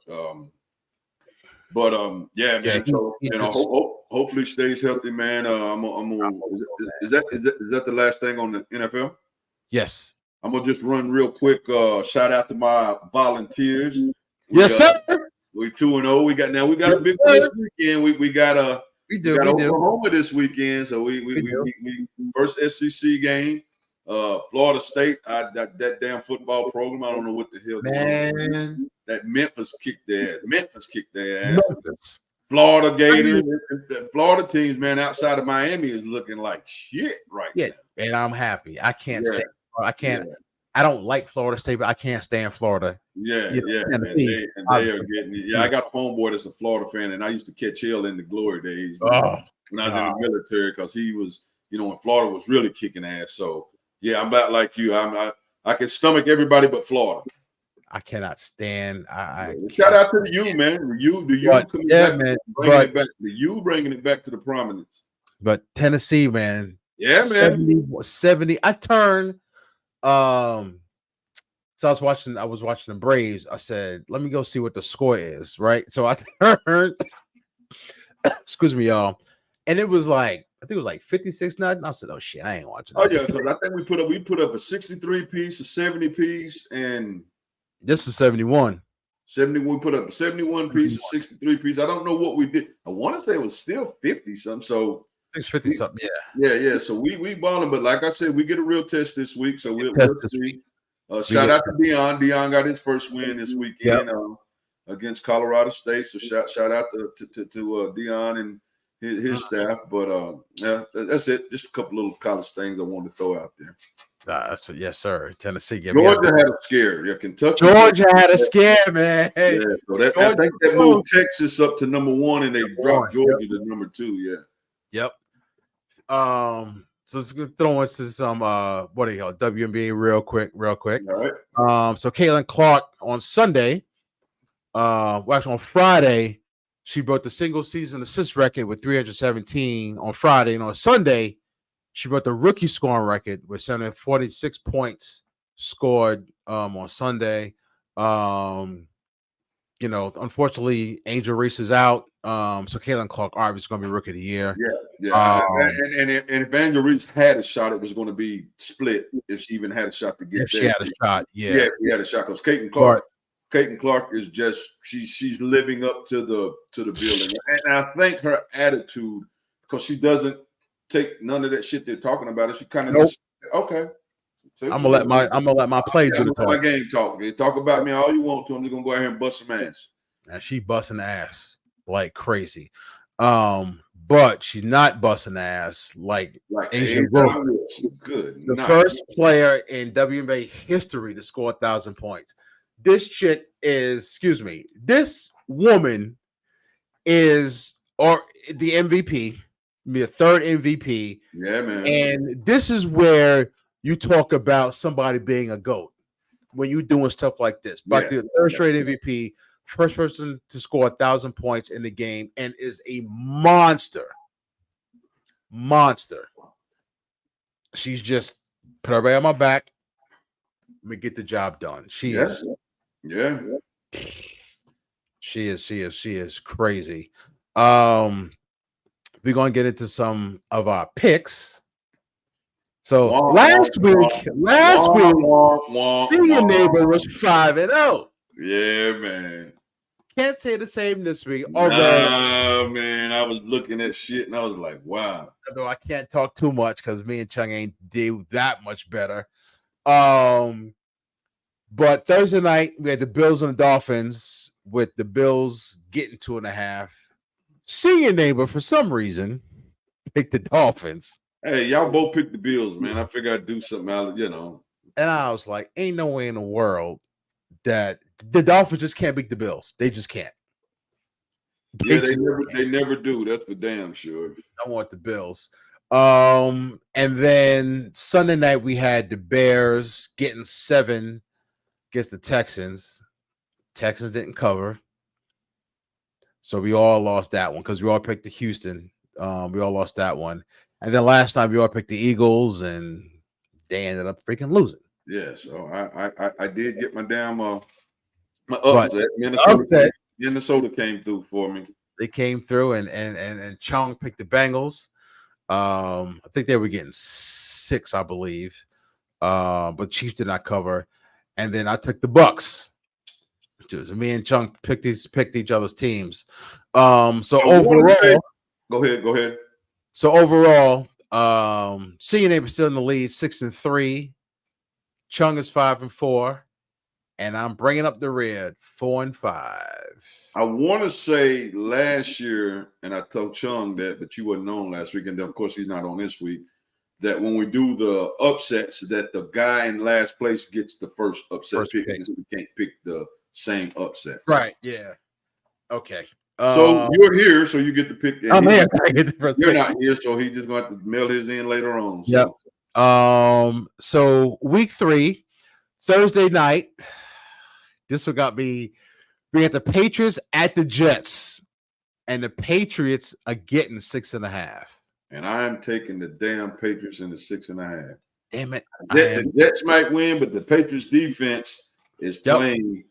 Yeah, man. So hopefully stays healthy, man. Is that the last thing on the NFL?
Yes.
I'm gonna just run real quick. Shout out to my volunteers.
Yes, sir.
We're 2-0. We got a big one this weekend. We got Oklahoma this weekend. So we first SEC game. Florida State. That damn football program. I don't know what the hell.
Man,
that Memphis kicked their ass. Memphis. Florida Gators. Florida teams, man, outside of Miami is looking like shit right now.
And I'm happy. I can't stand. I can't. Yeah. I don't like Florida State, but I can't stand Florida.
Yeah. And they are getting. Yeah, I got a homeboy that's a Florida fan, and I used to catch hell in the glory days when I was in the military because he was, when Florida was really kicking ass. So yeah, I'm about like you. I can stomach everybody but Florida.
I cannot stand.
Shout out to the U, man. Bringing it back to the prominence.
But Tennessee, man.
Yeah,
70. I turned. So I was watching the Braves. I said, let me go see what the score is, right? So I turned, excuse me, y'all. And it was like, I think it was like 56-0. I said, oh shit, I ain't watching this.
Oh, yeah, because I think we put up a 63 piece, a 70 piece, and
this was 71.
70, we put up a 71 piece, a 63 piece. I don't know what we did. I want to say it was still 50 something. So
50 something,
yeah. So we balling, but like I said, we get a real test this week. So we'll see. Shout out to Dion. Dion got his first win this weekend against Colorado State. So shout out to Dion and his staff. But that's it. Just a couple little college things I wanted to throw out there.
Yes, sir. Tennessee.
Georgia had a scare. Yeah, Kentucky.
Georgia had a scare, man.
Yeah, so I think that moved Texas up to number 1, and they dropped Georgia to number 2. Yeah.
Yep. So let's throw into some what do you call WNBA real quick.
All right.
So Caitlin Clark on Sunday, actually on Friday, she broke the single season assist record with 317 on Friday, and on Sunday, she broke the rookie scoring record with 746 points scored on Sunday. Unfortunately, Angel Reese is out. So Caitlin Clark obviously is going to be rookie of the year.
Yeah. And if Angel Reese had a shot, it was going to be split if she even had a shot to get
if there. She had a shot,
yeah, we had a shot because Caitlin Clark is just she's living up to the building, and I think her attitude because she doesn't take none of that shit they're talking about. She kind of
Nope.
just okay.
I'm gonna let my play do the
my
talk.
game talk. They talk about me all you want to. I'm just gonna go out here and bust some ass.
And she busting ass like crazy. But she's not busting ass like Asian Rose.
Good.
The first player in WNBA history to score 1,000 points. This woman is the MVP, the third MVP.
Yeah, man.
And this is where you talk about somebody being a GOAT when you're doing stuff like this. But the third straight MVP, first person to score 1,000 points in the game, and is a monster. She's just put everybody on my back. Let me get the job done. She is crazy. We're gonna get into some of our picks. So last week, See Your Neighbor was 5-0.
Yeah, man.
Can't say the same this week.
Although, man, I was looking at shit and I was like, wow.
Although I can't talk too much because me and Chung ain't do that much better. But Thursday night, we had the Bills and the Dolphins, with the Bills getting 2.5. See Your Neighbor, for some reason, picked the Dolphins.
Hey, y'all both picked the Bills, man. I figured I'd do something out,
And I was like, ain't no way in the world that the Dolphins just can't beat the Bills. They just can't.
They never do. That's for damn sure.
I want the Bills. And then Sunday night we had the Bears getting 7 against the Texans. Texans didn't cover. So we all lost that one because we all picked the Houston. We all lost that one. And then last time we all picked the Eagles, and they ended up freaking losing.
Yeah, so I did get my damn my
upset.
Minnesota came through for me.
They came through, and Chong picked the Bengals. I think they were getting 6, I believe. But Chiefs did not cover. And then I took the Bucks. Me and Chung picked each other's teams. So overall,
go ahead.
So overall, See Your Neighbor still in the lead, 6-3. Chung is 5-4, and I'm bringing up the rear, 4-5.
I want to say last year, and I told Chung that, but you wasn't on last week, and then of course he's not on this week. That when we do the upsets, that the guy in last place gets the first upset pick. Because we can't pick the same upset.
Right? Yeah. Okay.
So you're here, so you get to pick.
I'm here.
You're not here, so he's just going to have to mail his in later on. So.
Yep. So week 3, Thursday night. This one got me. We got the Patriots at the Jets, and the Patriots are getting 6.5.
And I am taking the damn Patriots in the 6.5.
Damn it!
The Jets might win, but the Patriots defense is playing.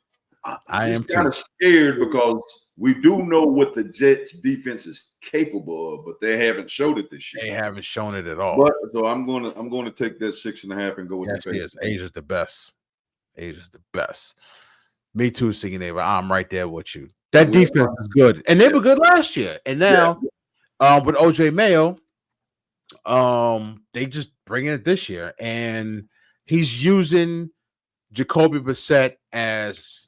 I am
kind of scared because we do know what the Jets defense is capable of, but they haven't showed it this year.
They haven't shown it at all.
But so I'm going to take that 6.5 and go with the Patriots.
Asia's the best. Asia's the best. Me too, See Your Neighbor. I'm right there with you. That defense is good, and they were good last year. And now, with OJ Mayo, they just bring it this year, and he's using Jacoby Brissett as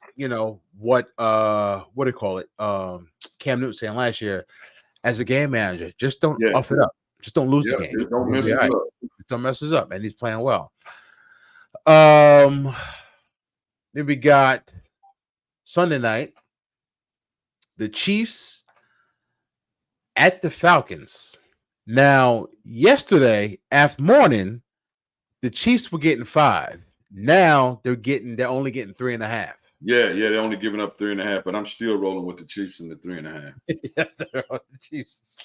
what do you call it? Cam Newton saying last year, as a game manager, just don't off it up, just don't lose the game,
just don't mess it up.
Just don't mess it up, and he's playing well. Then we got Sunday night, the Chiefs at the Falcons. Now, yesterday after morning, the Chiefs were getting 5. Now they're only getting 3.5.
Yeah, they're only giving up 3.5, but I'm still rolling with the Chiefs in the 3.5.
Yes, they're on the Chiefs.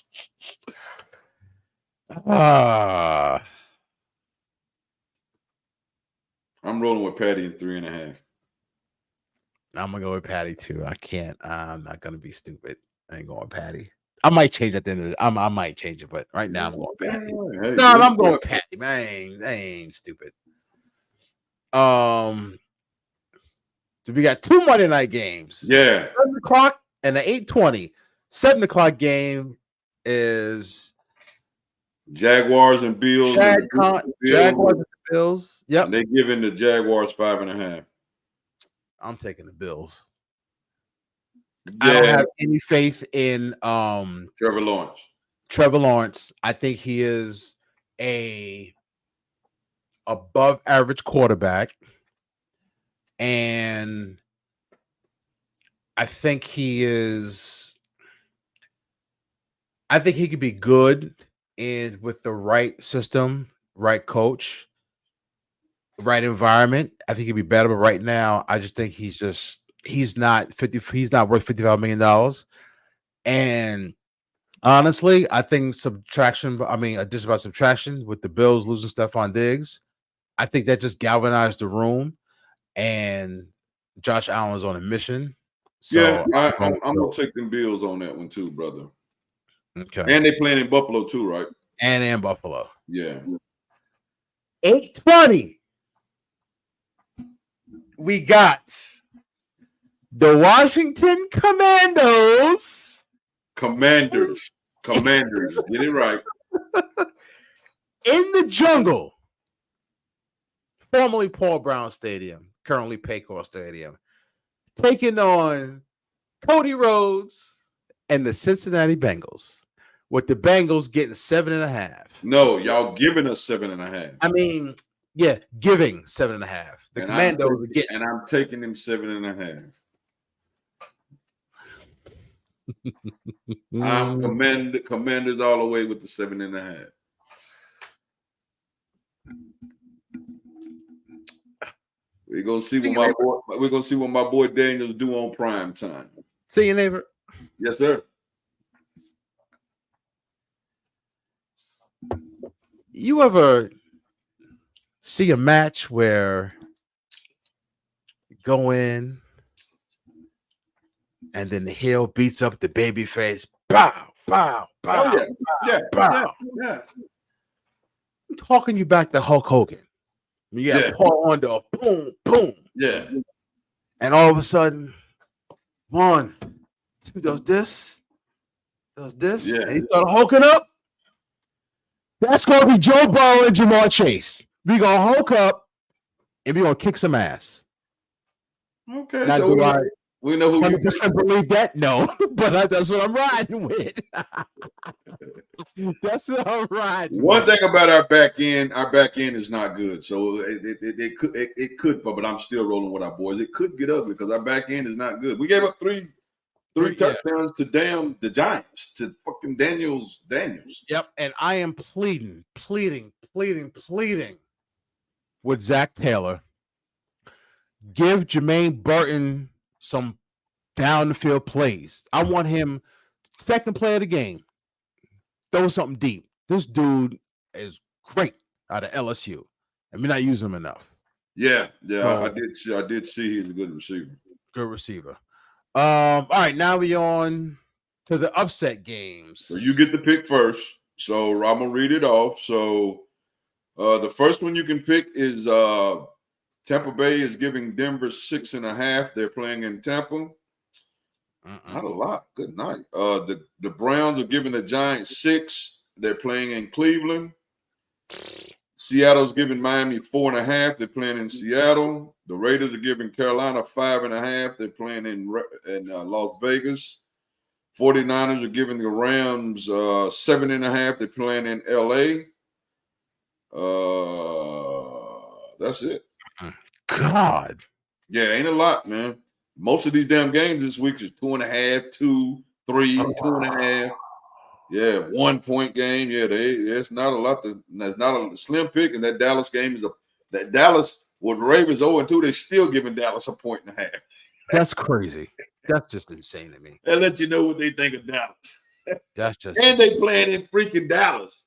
I'm rolling with Patty in 3.5.
I'm gonna go with Patty too. I'm not gonna be stupid. I ain't going with Patty. I might change at the end of I might change it, but right now I'm going with Patty.
Hey,
I'm going with Patty, man. I ain't stupid. So we got 2 Monday night games.
Yeah.
7 o'clock and the 8:20. 7 o'clock game is
Jaguars and Bills.
Jaguars and Bills. Yep.
And they're giving the Jaguars 5.5.
I'm taking the Bills.
Yeah.
I don't have any faith in
Trevor Lawrence.
Trevor Lawrence. I think he is a above average quarterback. And I think he could be good with the right system, right coach, right environment. I think he'd be better. But right now, I just think he's not worth $55 million. And honestly, I think addition by subtraction with the Bills losing Stephon Diggs, I think that just galvanized the room. And Josh Allen is on a mission. So
yeah, I'm gonna take them Bills on that one too, brother.
Okay.
And they playing in Buffalo too, right?
And in Buffalo.
Yeah.
8:20. We got the Washington Commanders.
Commanders. Get it right.
In the jungle. Formerly Paul Brown Stadium, currently Paycor Stadium. Taking on Cody Rhodes and the Cincinnati Bengals. With the Bengals getting 7.5.
No, y'all giving us 7.5.
I mean, yeah, giving 7.5. The Commandos are getting.
And I'm taking them 7.5. I'm Commanders all the way with the 7.5. We're gonna see what my boy Daniels do on prime time.
See you, neighbor.
Yes, sir.
You ever see a match where you go in and then the heel beats up the baby face? Bow, bow, bow.
Oh, yeah. Yeah.
I'm talking you back to Hulk Hogan. You got Paul Under, boom, boom.
Yeah.
And all of a sudden, 1, 2, does this.
Yeah.
And he started hulking up. That's going to be Joe Burrow and Jamar Chase. We're going to hulk up and we're going to kick some ass.
Okay.
Now,
so we know who you
100% believe that? No, but that's what I'm riding with. That's what I'm riding
One
with.
thing about our back end is not good. So it could, but I'm still rolling with our boys. It could get ugly because our back end is not good. We gave up three touchdowns to the Giants, to fucking Daniels.
Yep, and I am pleading with Zach Taylor. Give Jermaine Burton some down the field plays. I want him second play of the game. Throw something deep. This dude is great out of LSU, and we're not using him enough.
Yeah. So, I did see he's a good receiver.
Good receiver. All right, now we're on to the upset games.
So you get the pick first. So I'm gonna read it off. So the first one you can pick is Tampa Bay is giving Denver 6.5. They're playing in Tampa. Not a lot. Good night. The Browns are giving the Giants 6. They're playing in Cleveland. Seattle's giving Miami 4.5. They're playing in Seattle. The Raiders are giving Carolina 5.5. They're playing in Las Vegas. 49ers are giving the Rams 7.5. They're playing in LA. That's it.
God.
Yeah, ain't a lot, man. Most of these damn games this week is 2.5, 2, 3, 2.5. Yeah, 1 point game. Yeah, it's not a lot. That's not a slim pick. And that Dallas game is that Dallas with Ravens 0-2. They're still giving Dallas 1.5.
That's crazy. That's just insane to me.
That lets you know what they think of Dallas.
That's just
and they playing in freaking Dallas.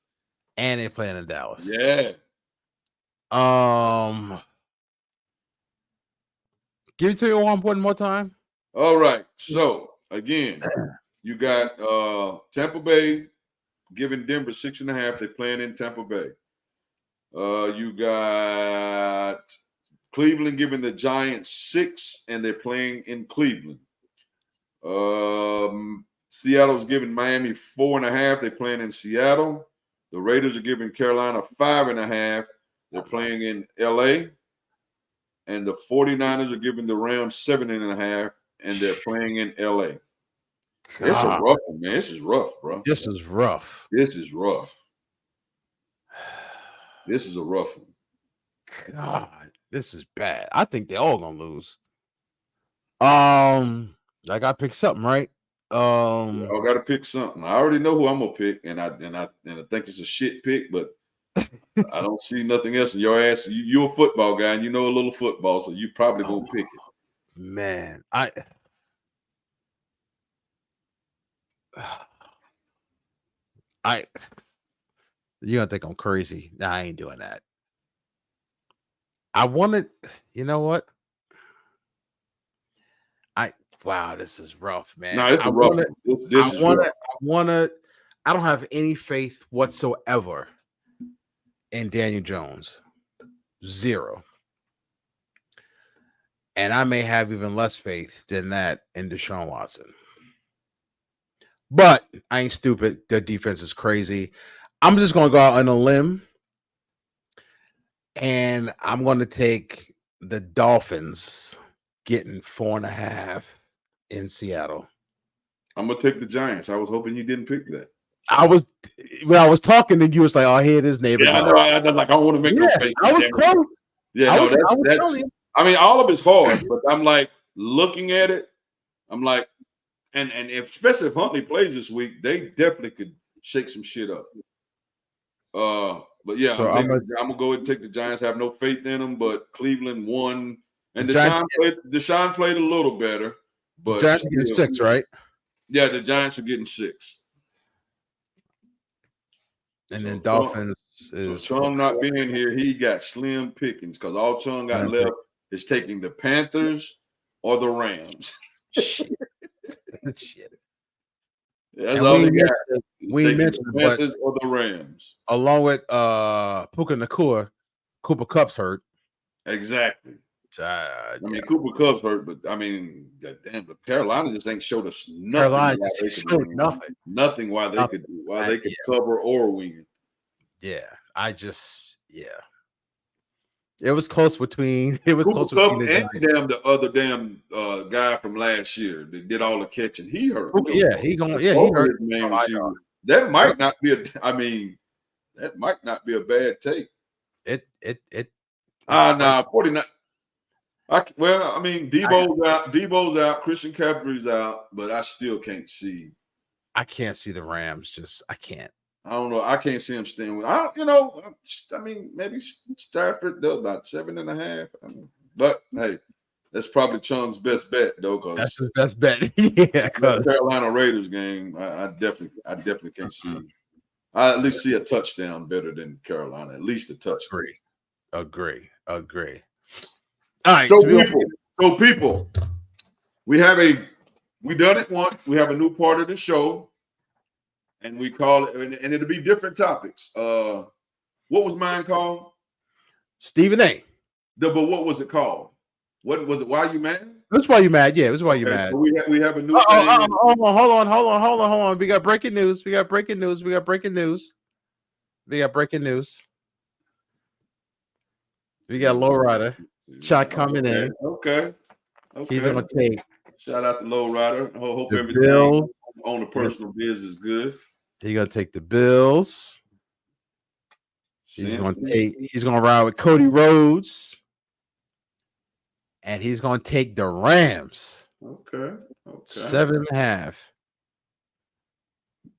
And they playing in Dallas.
Yeah.
Give it to you one more time.
All right. So again, you got Tampa Bay giving Denver 6.5. They're playing in Tampa Bay. You got Cleveland giving the Giants 6, and they're playing in Cleveland. Seattle's giving Miami 4.5. They're playing in Seattle. The Raiders are giving Carolina 5.5. They're playing in LA. And the 49ers are giving the Rams 7.5, and they're playing in LA. It's a rough one, man. This is rough, bro.
This is rough.
This is rough. This is a rough one.
God, this is bad. I think they're all gonna lose. I gotta pick something, right?
I gotta pick something. I already know who I'm gonna pick, and I think it's a shit pick, but I don't see nothing else in your ass. You're a football guy, and you know a little football, so you probably gonna pick it.
Man, you're gonna think I'm crazy. Nah, I ain't doing that. I wanted, you know what? Wow, this is rough, man.
No, it's rough.
I don't have any faith whatsoever in Daniel Jones. 0. And I may have even less faith than that in Deshaun Watson. But I ain't stupid. Their defense is crazy. I'm just going to go out on a limb. And I'm going to take the Dolphins getting 4.5 in Seattle.
I'm going to take the Giants. I was hoping you didn't pick that.
When I was talking to you, it's like, oh, here it is, neighbor.
Yeah, I don't want to make no face.
I was close.
Yeah, that's I mean, all of it's hard, but I'm like looking at it. I'm like, and especially if Huntley plays this week, they definitely could shake some shit up. But yeah, so I'm gonna go ahead and take the Giants. I have no faith in them, but Cleveland won, and Deshaun played a little better. But
Giants are getting 6, right?
Yeah, the Giants are getting 6.
And then Dolphins is
Chung not being here. He got slim pickings because all Chung got left is taking the Panthers or the Rams.
Shit.
That's all he got.
We mentioned
the Panthers or the Rams,
along with Puka Nacua. Cooper Kupp's hurt.
Exactly.
I
mean, Cooper Kupp's hurt, but I mean, damn, but Carolina just ain't showed us nothing. Nothing why they could cover or win.
Yeah, it was close between. It was
Cooper
close
Kupp
between
and the other guy from last year that did all the catching. He hurt.
He hurt.
That might not be a bad take.
It.
49. I mean, Debo's out. Christian McCaffrey's out, but I still can't see.
I can't see the Rams. I can't.
I don't know. I can't see him staying with. I mean, maybe Stafford does about 7.5. But hey, that's probably Chung's best bet, though. Cause
that's his best bet. Yeah,
the Carolina Raiders game, I definitely can't see. I at least see a touchdown better than Carolina. At least a touchdown.
Agree. All right.
So people, we done it once. We have a new part of the show, and we call it, and it'll be different topics. What was mine called?
Stephen A.
But what was it called? What was it? Why you mad?
That's why you mad. Yeah, that's why you mad.
So we have a new.
Hold on. We got breaking news. We got Lowrider shot coming in.
Okay.
He's gonna take.
Shout out to Lowrider. I hope everything on the personal biz is good.
He's gonna take the Bills. He's gonna ride with Cody Rhodes. And he's gonna take the Rams.
Okay.
7.5.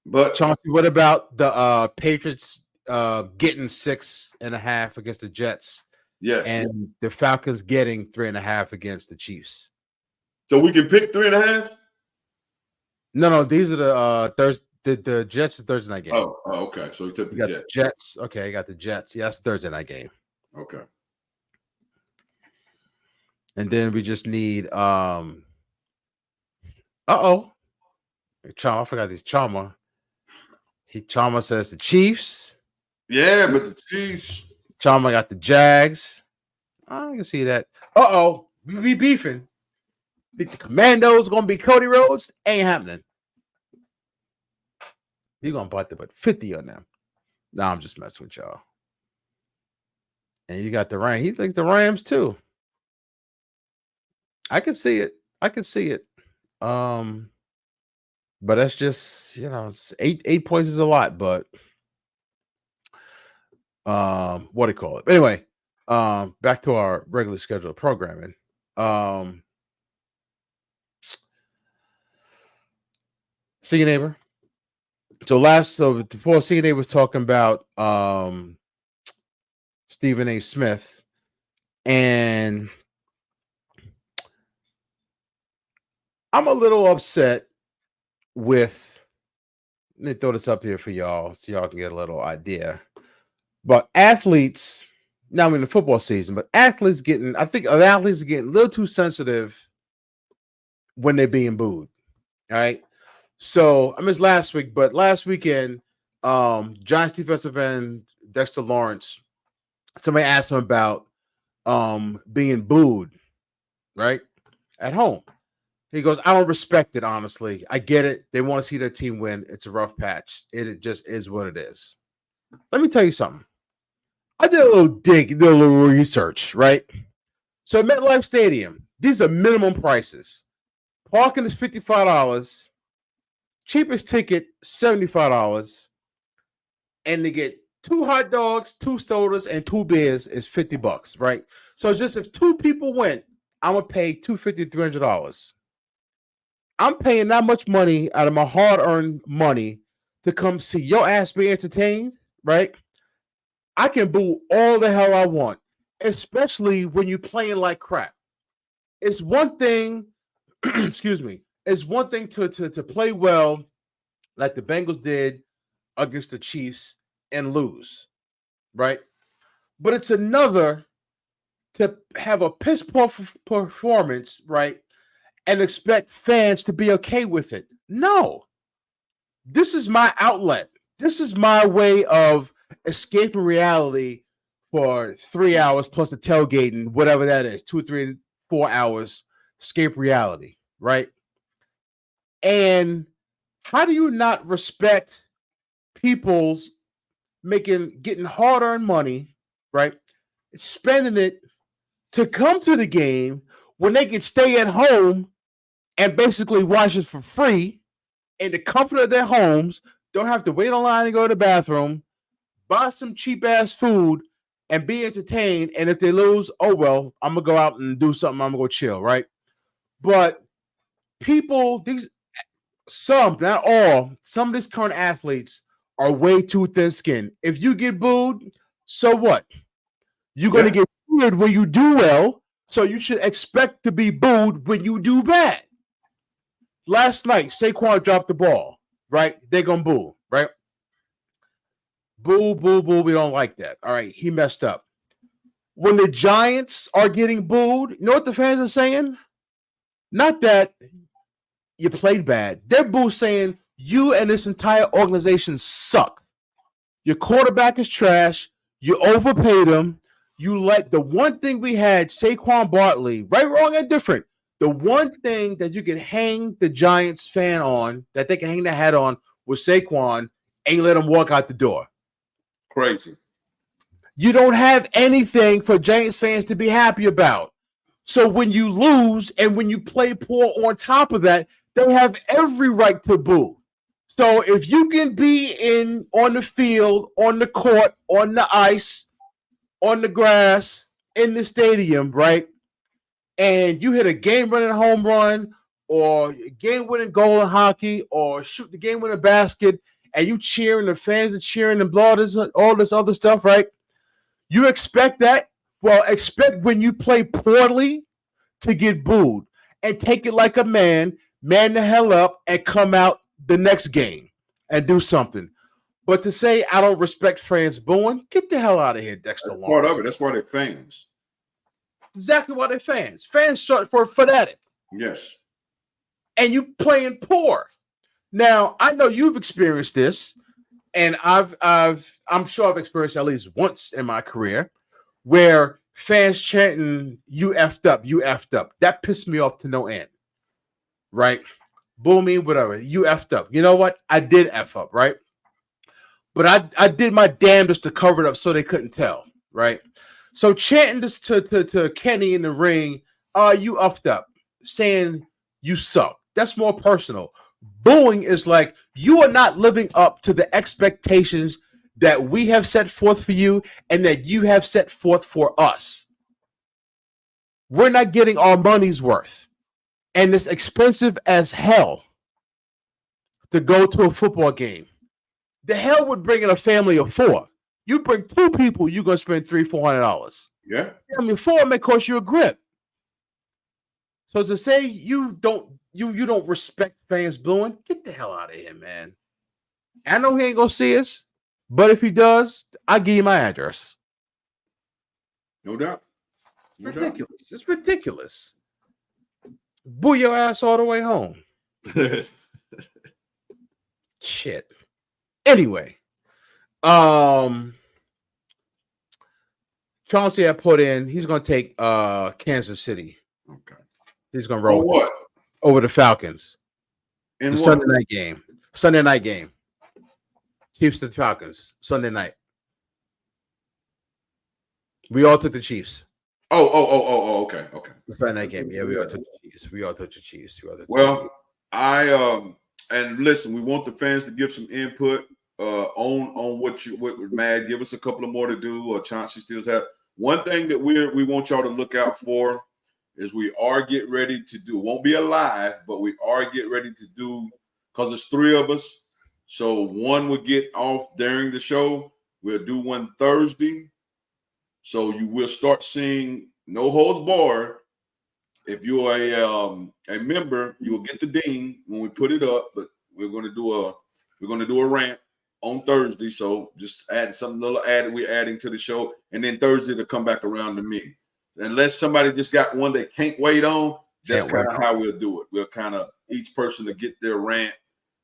But
Chauncey, what about the Patriots getting 6.5 against the Jets?
Yes.
And the Falcons getting 3.5 against the Chiefs.
So we can pick 3.5?
No, these are the Jets is Thursday night game.
Oh, okay. So he took the
Jets. Okay, I got the Jets. Yeah, that's Thursday night game.
Okay.
And then we just need Chama, I forgot this Chama. Chama says the Chiefs.
Yeah, but the Chiefs.
Chama got the Jags. I can see that. We be beefing. Think the Commandos gonna be Cody Rhodes? Ain't happening. He's gonna butt about 50 on them. No, I'm just messing with y'all. And you got the Rams. He thinks the Rams too. I can see it. I can see it. But that's just, it's 8 points is a lot, but what do you call it? Anyway, back to our regularly scheduled programming. See your neighbor. So before See Your Neighbor was talking about Stephen A. Smith, and I'm a little upset with. Let me throw this up here for y'all so y'all can get a little idea. But athletes, now I'm in the football season, but athletes I think athletes are getting a little too sensitive when they're being booed. All right. So I missed last week, but last weekend, Giants defensive end Dexter Lawrence, somebody asked him about being booed, right? At home. He goes, I don't respect it, honestly. I get it. They want to see their team win. It's a rough patch. It just is what it is. Let me tell you something. I did a little research, right? So at MetLife Stadium, these are minimum prices. Parking is $55. Cheapest ticket, $75. And to get 2 hot dogs, 2 sodas, and 2 beers is $50, right? So just if 2 people went, I'm going to pay $250, $300. I'm paying that much money out of my hard-earned money to come see your ass be entertained, right? I can boo all the hell I want, especially when you're playing like crap. It's one thing, excuse me, it's one thing to play well like the Bengals did against the Chiefs and lose, right? But it's another to have a piss poor performance, right? And expect fans to be okay with it. No. This is my outlet. This is my way of escaping reality for 3 hours plus the tailgating, whatever that is, 2, 3, 4 hours, escape reality, right? And how do you not respect people's getting hard-earned money, right? Spending it to come to the game when they can stay at home and basically watch it for free in the comfort of their homes, don't have to wait online and go to the bathroom, buy some cheap-ass food, and be entertained. And if they lose, oh, well, I'm going to go out and do something. I'm going to go chill, right? But people, some, not all, some of these current athletes are way too thin-skinned. If you get booed, so what? You're going to get booed when you do well, so you should expect to be booed when you do bad. Last night, Saquon dropped the ball, right? They're going to boo, right? Boo, boo, boo. We don't like that. All right, he messed up. When the Giants are getting booed, you know what the fans are saying? Not that you played bad. They're boo saying you and this entire organization suck. Your quarterback is trash. You overpaid him. You let the one thing we had, Saquon Barkley, right, wrong, and different. The one thing that you can hang the Giants fan on, that they can hang their hat on, was Saquon, and you let him walk out the door.
Crazy.
You don't have anything for Giants fans to be happy about. So when you lose and when you play poor on top of that, they have every right to boo. So if you can be on the field, on the court, on the ice, on the grass, in the stadium, right? And you hit a game-winning home run or a game-winning goal in hockey or shoot the game-winning basket and you cheering, the fans are cheering and all this other stuff, right? You expect that? Well, expect when you play poorly to get booed and take it like a man the hell up and come out the next game and do something. But to say I don't respect fans booing, get the hell out of here, Dexter Lawrence.
Part of it. That's why they're fans.
Exactly why they're fans. Fans short for fanatic.
Yes.
And you playing poor. Now, I know you've experienced this, and I'm sure I've experienced at least once in my career where fans chanting, you effed up, you effed up. That pissed me off to no end. Right? Boo me, whatever. You effed up. You know what? I did F up, right? But I did my damnedest to cover it up so they couldn't tell, right? So chanting this to Kenny in the ring, you upped up, saying you suck. That's more personal. Booing is like, you are not living up to the expectations that we have set forth for you and that you have set forth for us. We're not getting our money's worth. And it's expensive as hell to go to a football game. The hell would bring in a family of 4. You bring 2 people, you're gonna spend $300-400.
Yeah.
I mean, 4 may cost you a grip. So to say you don't respect fans booing, get the hell out of here, man. I know he ain't gonna see us, but if he does, I'll give you my address.
No doubt.
Ridiculous. It's ridiculous. Boo your ass all the way home. Shit. Anyway, Chauncey I put in. He's gonna take Kansas City.
Okay.
He's gonna roll
what?
Over the Falcons.
In
The
what?
Sunday night game. Sunday night game. Chiefs and Falcons. Sunday night. We all took the Chiefs.
Oh, okay.
The Sunday night game. Yeah, we all took the Chiefs.
Well, and listen, we want the fans to give some input on what Mad. Give us a couple of more to do, or Chauncey still have. One thing that we want y'all to look out for is we are getting ready to do. Won't be a live, but we are getting ready to do, because there's 3 of us. So one will get off during the show. We'll do one Thursday. So you will start seeing No Holds Barred. If you're a member, you will get the ding when we put it up. But we're gonna do a rant on Thursday. So just add some little add we're adding to the show, and then Thursday to come back around to me. Unless somebody just got one they can't wait on, that's kind of how we'll do it. We'll kind of each person to get their rant,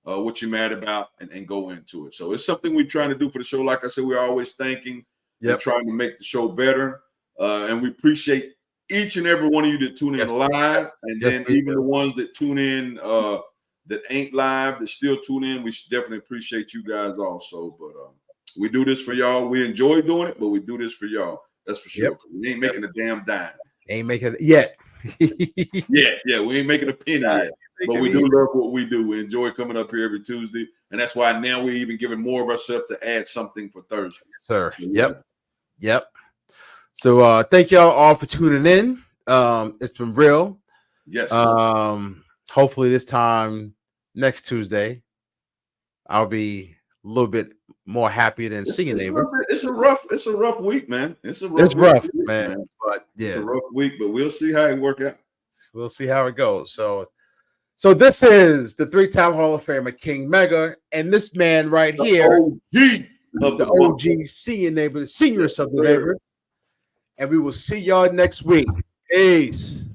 what you're mad about, and go into it. So it's something we're trying to do for the show. Like I said, we're always thinking. We're trying to make the show better, and we appreciate each and every one of you that tune in live, and then even the ones that tune in that ain't live, that still tune in. We definitely appreciate you guys also. But we do this for y'all. We enjoy doing it, but we do this for y'all. That's for sure. We ain't making a damn dime.
Ain't making it yet.
yeah, we ain't making a penny yet. But we do love what we do. We enjoy coming up here every Tuesday, and that's why now we're even giving more of ourselves to add something for Thursday.
Sir. So, Yep. So thank y'all all for tuning in. It's been real.
Yes.
Hopefully this time next Tuesday, I'll be a little bit more happy than seeing neighbor.
It's a rough week, man. It's
rough, man. But yeah,
it's a rough week, but we'll see how it work out.
We'll see how it goes. So this is the 3-time Hall of Famer King Mega, and this man right here, the OG senior neighbor, the seniorest of the neighbor. And we will see y'all next week. Peace.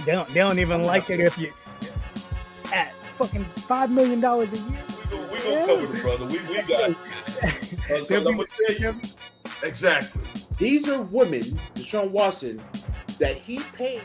They don't even like it if you at fucking $5 million a year.
We gonna cover the brother. We got it. I'm gonna tell you exactly.
These are women, Deshaun Watson, that he paid